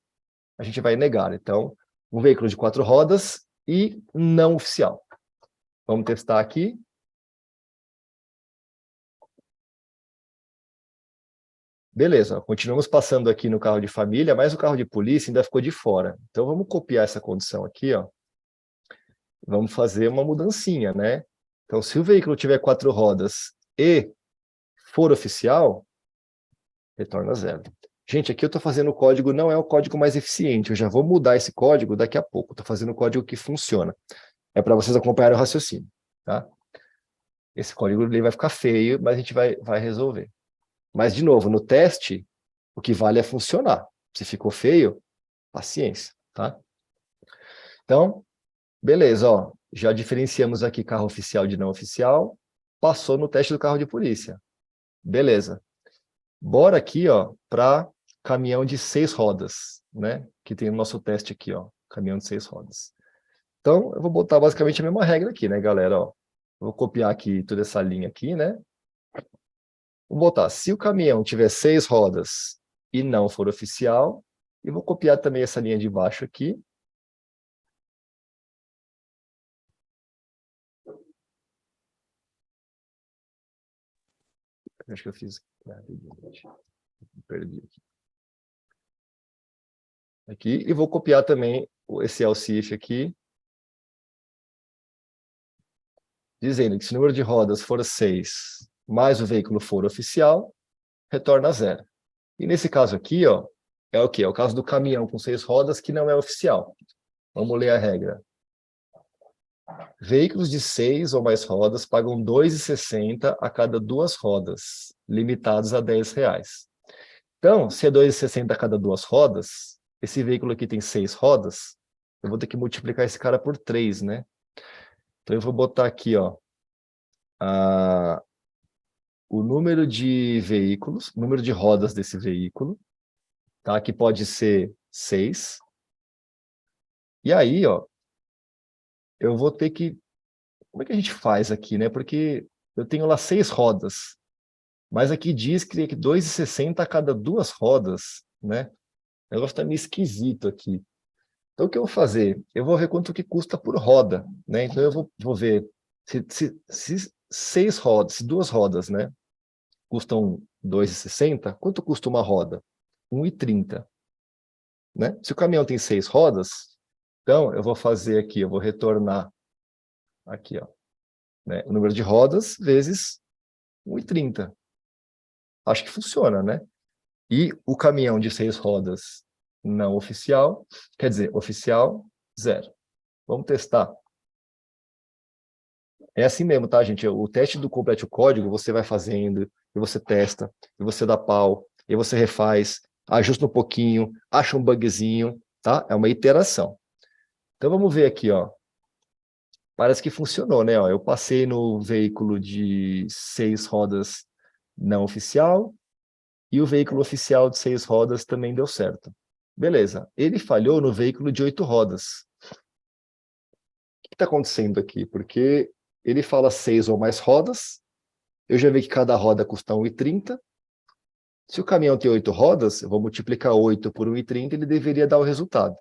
a gente vai negar. Então, um veículo de 4 rodas e não oficial. Vamos testar aqui. Beleza, continuamos passando aqui no carro de família, mas o carro de polícia ainda ficou de fora. Então, vamos copiar essa condição aqui, ó. Vamos fazer uma mudancinha, né? Então, se o veículo tiver 4 rodas e for oficial, retorna 0. Gente, aqui eu estou fazendo o código, não é o código mais eficiente. Eu já vou mudar esse código daqui a pouco. Estou fazendo o código que funciona. É para vocês acompanharem o raciocínio, tá? Esse código ele vai ficar feio, mas a gente vai resolver. Mas, de novo, no teste, o que vale é funcionar. Se ficou feio, paciência, tá? Então, beleza, ó. Já diferenciamos aqui carro oficial de não oficial. Passou no teste do carro de polícia. Beleza. Bora aqui, ó, para caminhão de 6 rodas, né? Que tem o nosso teste aqui, ó. Caminhão de 6 rodas. Então, eu vou botar basicamente a mesma regra aqui, né, galera? Ó, eu vou copiar aqui toda essa linha aqui, né? Vou botar, se o caminhão tiver 6 rodas e não for oficial, e vou copiar também essa linha de baixo aqui. Acho que eu fiz... Perdi aqui. Aqui, e vou copiar também esse else if aqui, dizendo que se o número de rodas for 6, mais o veículo for oficial, retorna 0. E nesse caso aqui, ó, é o quê? É o caso do caminhão com 6 rodas que não é oficial. Vamos ler a regra. Veículos de 6 ou mais rodas pagam R$ 2,60 a cada 2 rodas, limitados a R$ 10. Então, se é R$ 2,60 a cada 2 rodas, esse veículo aqui tem 6 rodas, eu vou ter que multiplicar esse cara por 3, né? Então, eu vou botar aqui, ó, o número de veículos, o número de rodas desse veículo, tá? Que pode ser 6. E aí, ó, eu vou ter que... Como é que a gente faz aqui, né? Porque eu tenho lá 6 rodas, mas aqui diz que R$ 2,60 a cada 2 rodas, né? O negócio está meio esquisito aqui. Então, o que eu vou fazer? Eu vou ver quanto que custa por roda, né? Então, eu vou ver se 6 rodas, se 2 rodas, né, custam R$ 2,60, quanto custa uma roda? R$ 1,30, né? Se o caminhão tem 6 rodas, então, eu vou fazer aqui, eu vou retornar aqui, ó, né, o número de rodas vezes 1,30. Acho que funciona, né? E o caminhão de 6 rodas não oficial, quer dizer, oficial, 0. Vamos testar. É assim mesmo, tá, gente? O teste do complete o código, você vai fazendo, e você testa, e você dá pau, e você refaz, ajusta um pouquinho, acha um bugzinho, tá? É uma iteração. Então, vamos ver aqui, ó. Parece que funcionou, né? Ó, eu passei no veículo de 6 rodas não oficial, e o veículo oficial de 6 rodas também deu certo. Beleza. Ele falhou no veículo de 8 rodas. O que está acontecendo aqui? Porque ele fala 6 ou mais rodas, eu já vi que cada roda custa 1,30. Se o caminhão tem 8 rodas, eu vou multiplicar 8 por 1,30, ele deveria dar o resultado,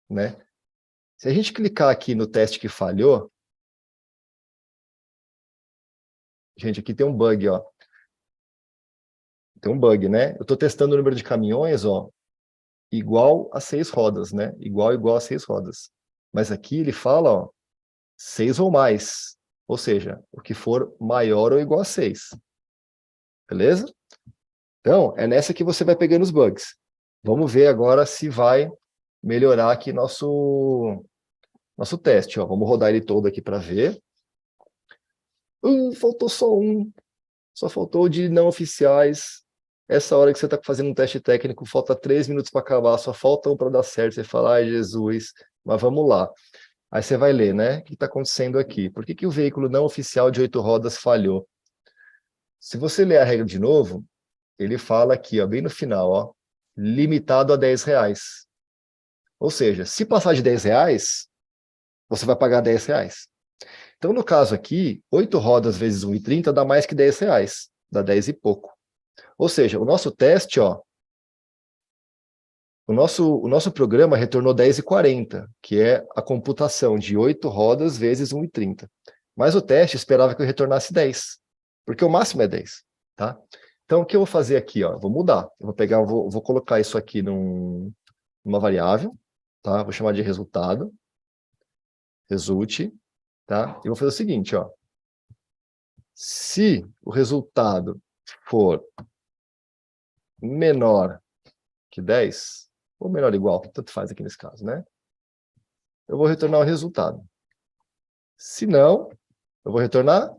né? Se a gente clicar aqui no teste que falhou, gente, aqui tem um bug, ó. Tem um bug, né? Eu estou testando o número de caminhões, ó, igual a 6 rodas, né? Igual a 6 rodas. Mas aqui ele fala, ó, 6 ou mais. Ou seja, o que for maior ou igual a 6. Beleza? Então, é nessa que você vai pegando os bugs. Vamos ver agora se vai melhorar aqui nosso teste. Ó. Vamos rodar ele todo aqui para ver. Faltou só um. Só faltou o de não oficiais. Essa hora que você está fazendo um teste técnico, falta 3 minutos para acabar, só falta um para dar certo. Você fala, ai Jesus, mas vamos lá. Aí você vai ler, né? O que está acontecendo aqui? Por que o veículo não oficial de 8 rodas falhou? Se você ler a regra de novo, ele fala aqui, ó, bem no final, ó, limitado a R$ 10. Ou seja, se passar de R$ 10, você vai pagar R$ 10. Então, no caso aqui, 8 rodas vezes 1,30 dá mais que R$ 10, dá 10 e pouco. Ou seja, o nosso teste, ó, O nosso programa retornou 10,40, que é a computação de 8 rodas vezes 1,30. Mas o teste esperava que eu retornasse 10, porque o máximo é 10, tá? Então, o que eu vou fazer aqui, ó? Vou mudar. Eu vou pegar, vou colocar isso aqui numa variável, tá? Vou chamar de resultado, result, tá? E vou fazer o seguinte, ó. Se o resultado for menor que 10, ou menor ou igual, tanto faz aqui nesse caso, né? Eu vou retornar o resultado. Se não, eu vou retornar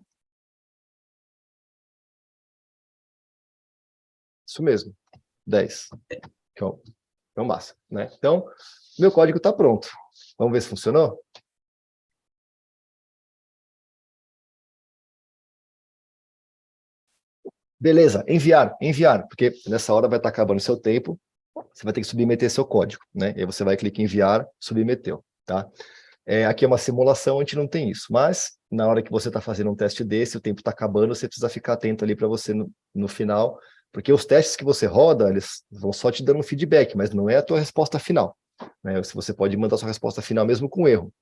isso mesmo, 10. Então, massa, né? Então, meu código está pronto. Vamos ver se funcionou? Beleza, enviar, porque nessa hora vai estar acabando o seu tempo, você vai ter que submeter seu código, né? E aí você vai clicar em enviar, submeteu, tá? Aqui é uma simulação, a gente não tem isso, mas na hora que você está fazendo um teste desse, o tempo está acabando, você precisa ficar atento ali para você no final, porque os testes que você roda, eles vão só te dando um feedback, mas não é a tua resposta final, né? Você pode mandar sua resposta final mesmo com erro,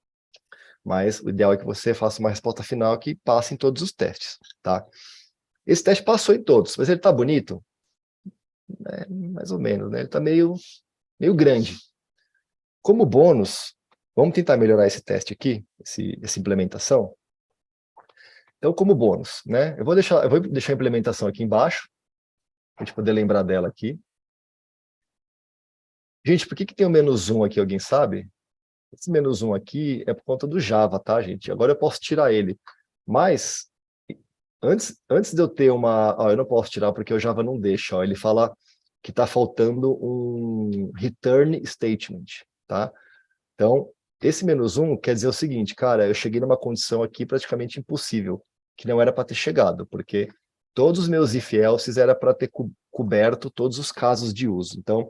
mas o ideal é que você faça uma resposta final que passe em todos os testes, tá? Esse teste passou em todos, mas ele está bonito? Mais ou menos, né? Ele está meio grande. Como bônus, vamos tentar melhorar esse teste aqui, essa implementação. Então, como bônus, né? Eu vou deixar a implementação aqui embaixo, para a gente poder lembrar dela aqui. Gente, por que tem o -1 aqui, alguém sabe? Esse -1 aqui é por conta do Java, tá, gente? Agora eu posso tirar ele. Mas, antes de eu ter uma... Ó, eu não posso tirar porque o Java não deixa. Ó, ele fala que está faltando um return statement, tá? Então, esse -1 quer dizer o seguinte, cara, eu cheguei numa condição aqui praticamente impossível, que não era para ter chegado, porque todos os meus if-elses era para ter coberto todos os casos de uso. Então,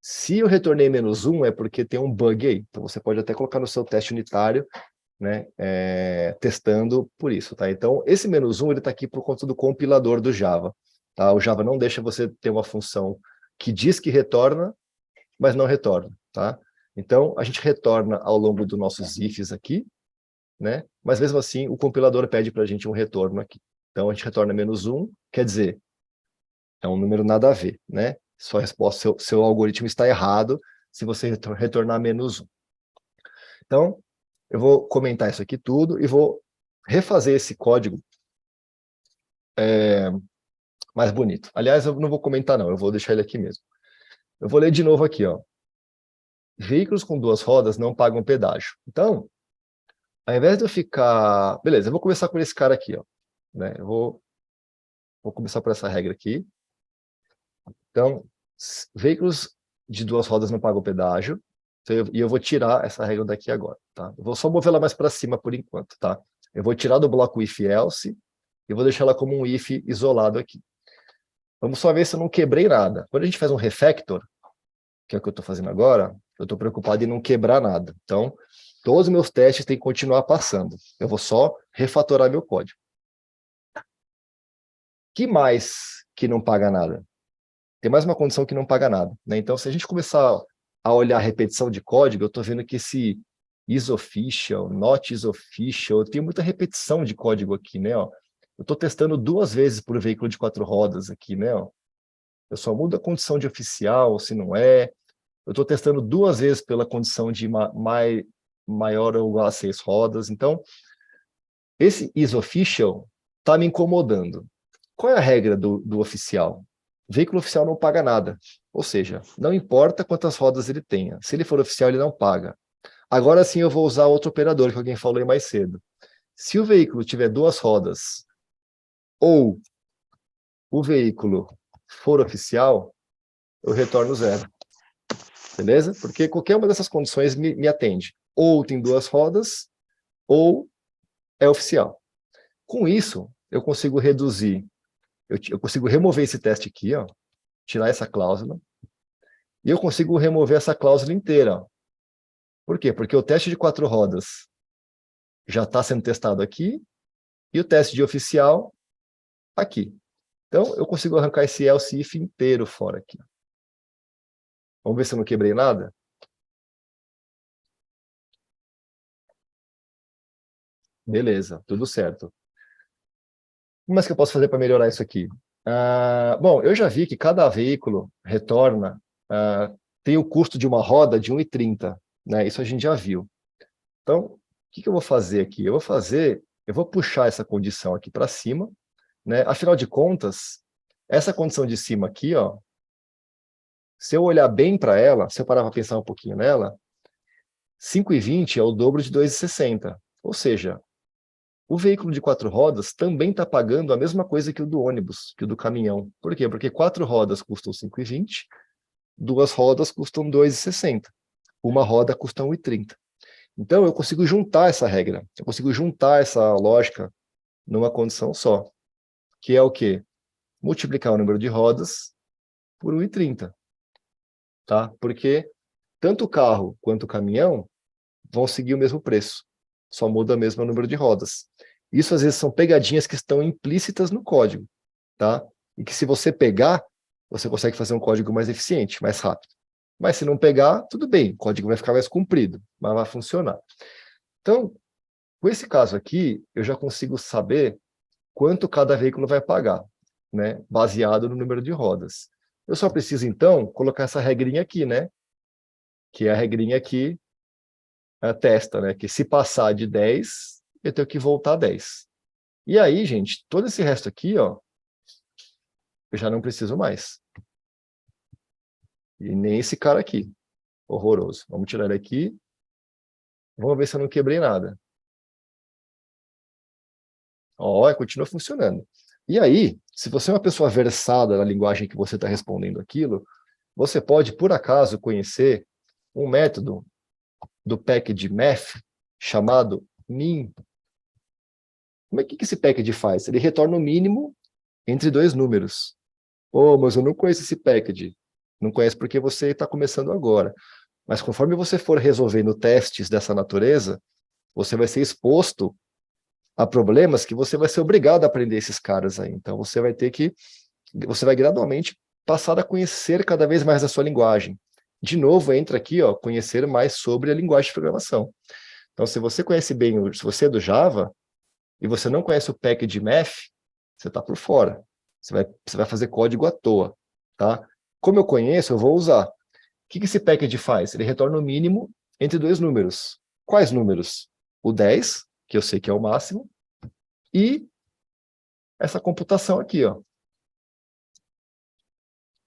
se eu retornei -1 é porque tem um bug aí. Então, você pode até colocar no seu teste unitário, né, testando por isso, tá? Então, esse -1 ele está aqui por conta do compilador do Java, tá? O Java não deixa você ter uma função que diz que retorna, mas não retorna, tá? Então, a gente retorna ao longo dos nossos ifs aqui, né? Mas mesmo assim, o compilador pede para a gente um retorno aqui. Então, a gente retorna -1, quer dizer, é um número nada a ver, né? Sua resposta, seu algoritmo está errado se você retornar -1. Então, eu vou comentar isso aqui tudo e vou refazer esse código mais bonito. Aliás, eu não vou comentar não, eu vou deixar ele aqui mesmo. Eu vou ler de novo aqui, ó. Veículos com 2 rodas não pagam pedágio. Então, ao invés de eu ficar... Beleza, eu vou começar por esse cara aqui, ó. Né? Eu vou começar por essa regra aqui. Então, veículos de 2 rodas não pagam pedágio. E eu vou tirar essa regra daqui agora, tá? Eu vou só mover ela mais para cima por enquanto, tá? Eu vou tirar do bloco if-else e vou deixar ela como um if isolado aqui. Vamos só ver se eu não quebrei nada. Quando a gente faz um refactor, que é o que eu estou fazendo agora, eu estou preocupado em não quebrar nada. Então, todos os meus testes têm que continuar passando. Eu vou só refatorar meu código. Que mais que não paga nada? Tem mais uma condição que não paga nada, né? Então, se a gente começar a olhar a repetição de código, eu estou vendo que esse isOfficial, not isOfficial, eu tenho muita repetição de código aqui, né? Ó. Eu estou testando 2 vezes por veículo de 4 rodas aqui, né? Ó. Eu só mudo a condição de oficial, se não é. Eu estou testando 2 vezes pela condição de maior ou igual a 6 rodas. Então, esse isOfficial está me incomodando. Qual é a regra do oficial? O veículo oficial não paga nada. Ou seja, não importa quantas rodas ele tenha. Se ele for oficial, ele não paga. Agora sim eu vou usar outro operador que alguém falou aí mais cedo. Se o veículo tiver 2 rodas ou o veículo for oficial, eu retorno 0. Beleza? Porque qualquer uma dessas condições me atende. Ou tem 2 rodas, ou é oficial. Com isso, eu consigo reduzir, eu consigo remover esse teste aqui, ó, tirar essa cláusula, e eu consigo remover essa cláusula inteira. Ó. Por quê? Porque o teste de 4 rodas já está sendo testado aqui, e o teste de oficial aqui. Então, eu consigo arrancar esse else if inteiro fora aqui. Vamos ver se eu não quebrei nada? Beleza, tudo certo. O que mais que eu posso fazer para melhorar isso aqui? Bom, eu já vi que cada veículo retorna, tem o custo de uma roda de 1,30, né? Isso a gente já viu. Então, o que eu vou fazer aqui? Eu vou puxar essa condição aqui para cima, né? Afinal de contas, essa condição de cima aqui, ó, se eu olhar bem para ela, se eu parar para pensar um pouquinho nela, 5,20 é o dobro de 2,60. Ou seja, o veículo de 4 rodas também está pagando a mesma coisa que o do ônibus, que o do caminhão. Por quê? Porque 4 rodas custam 5,20, 2 rodas custam 2,60. Uma roda custa 1,30. Então, eu consigo juntar essa regra, eu consigo juntar essa lógica numa condição só, que é o quê? Multiplicar o número de rodas por 1,30. Tá? Porque tanto o carro quanto o caminhão vão seguir o mesmo preço, só muda mesmo o número de rodas. Isso às vezes são pegadinhas que estão implícitas no código, tá? E que se você pegar, você consegue fazer um código mais eficiente, mais rápido. Mas se não pegar, tudo bem, o código vai ficar mais comprido, mas vai funcionar. Então, com esse caso aqui, eu já consigo saber quanto cada veículo vai pagar, né? Baseado no número de rodas. Eu só preciso, então, colocar essa regrinha aqui, né? Que é a regrinha que testa, né? Que se passar de 10, eu tenho que voltar a 10. E aí, gente, todo esse resto aqui, ó, eu já não preciso mais. E nem esse cara aqui. Horroroso. Vamos tirar ele aqui. Vamos ver se eu não quebrei nada. Ó, continua funcionando. E aí, se você é uma pessoa versada na linguagem que você está respondendo aquilo, você pode, por acaso, conhecer um método do package math chamado min. Como é que esse package faz? Ele retorna o mínimo entre dois números. Oh, mas eu não conheço esse package. Não conhece porque você está começando agora. Mas conforme você for resolvendo testes dessa natureza, você vai ser exposto a problemas que você vai ser obrigado a aprender esses caras aí. Então você vai gradualmente passar a conhecer cada vez mais a sua linguagem. De novo, entra aqui, ó, conhecer mais sobre a linguagem de programação. Então, se você conhece bem, se você é do Java, e você não conhece o package math, você está por fora. Você vai fazer código à toa, tá? Como eu conheço, eu vou usar. O que esse package faz? Ele retorna o mínimo entre dois números. Quais números? O 10, que eu sei que é o máximo, e essa computação aqui, ó.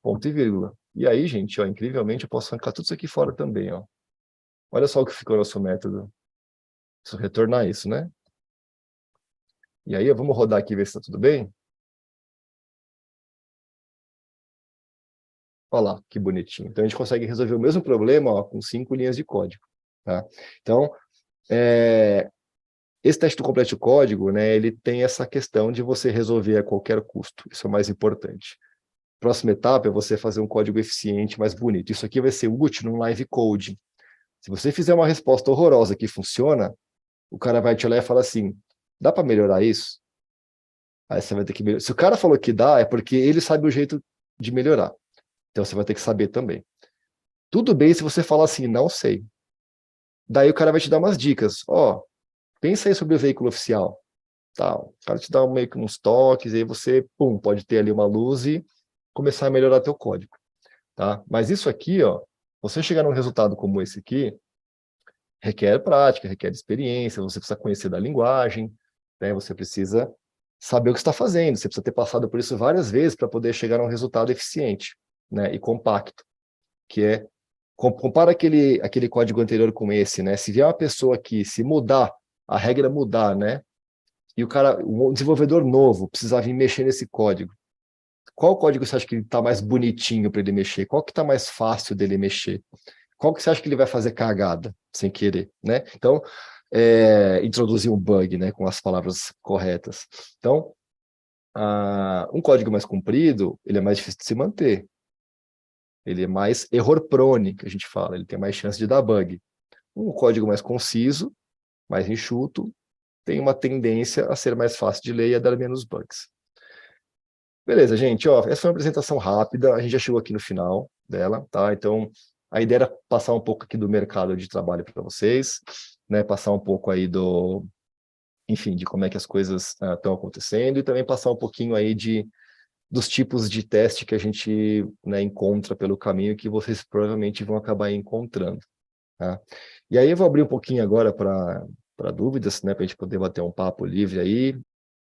Ponto e vírgula. E aí, gente, ó, incrivelmente, eu posso arrancar tudo isso aqui fora também, ó. Olha só o que ficou no nosso método. Preciso retornar isso, né? E aí, vamos rodar aqui e ver se está tudo bem. Olha lá, que bonitinho. Então, a gente consegue resolver o mesmo problema, ó, com 5 linhas de código. Tá? Então, esse teste do complete código, né, ele tem essa questão de você resolver a qualquer custo. Isso é o mais importante. Próxima etapa é você fazer um código eficiente, mais bonito. Isso aqui vai ser útil no live coding. Se você fizer uma resposta horrorosa que funciona, o cara vai te olhar e falar assim, dá para melhorar isso? Aí você vai ter que melhorar. Se o cara falou que dá, é porque ele sabe o jeito de melhorar. Então você vai ter que saber também. Tudo bem se você falar assim, não sei. Daí o cara vai te dar umas dicas. Ó, pensa aí sobre o veículo oficial. Tá, o cara te dá meio que uns toques, e aí você, pum, pode ter ali uma luz e começar a melhorar teu código. Tá? Mas isso aqui, ó, você chegar num resultado como esse aqui, requer prática, requer experiência, você precisa conhecer da linguagem, né? Você precisa saber o que está fazendo, você precisa ter passado por isso várias vezes para poder chegar a um resultado eficiente, né? E compacto, que é compara aquele código anterior com esse, né? Se vier uma pessoa aqui, se mudar, a regra mudar, né? E o desenvolvedor novo precisar vir mexer nesse código. Qual código você acha que está mais bonitinho para ele mexer? Qual que está mais fácil dele mexer? Qual que você acha que ele vai fazer cagada, sem querer, né? Então, introduzir um bug, né, com as palavras corretas. Então, um código mais comprido, ele é mais difícil de se manter. Ele é mais error prone, que a gente fala, ele tem mais chance de dar bug. Um código mais conciso, mais enxuto, tem uma tendência a ser mais fácil de ler e a dar menos bugs. Beleza, gente, ó, essa foi uma apresentação rápida, a gente já chegou aqui no final dela, tá? Então, A ideia era passar um pouco aqui do mercado de trabalho para vocês, né? Passar um pouco aí enfim, de como é que as coisas estão acontecendo e também passar um pouquinho aí dos tipos de teste que a gente, né, encontra pelo caminho que vocês provavelmente vão acabar encontrando. Tá? E aí eu vou abrir um pouquinho agora para dúvidas, né, para a gente poder bater um papo livre aí.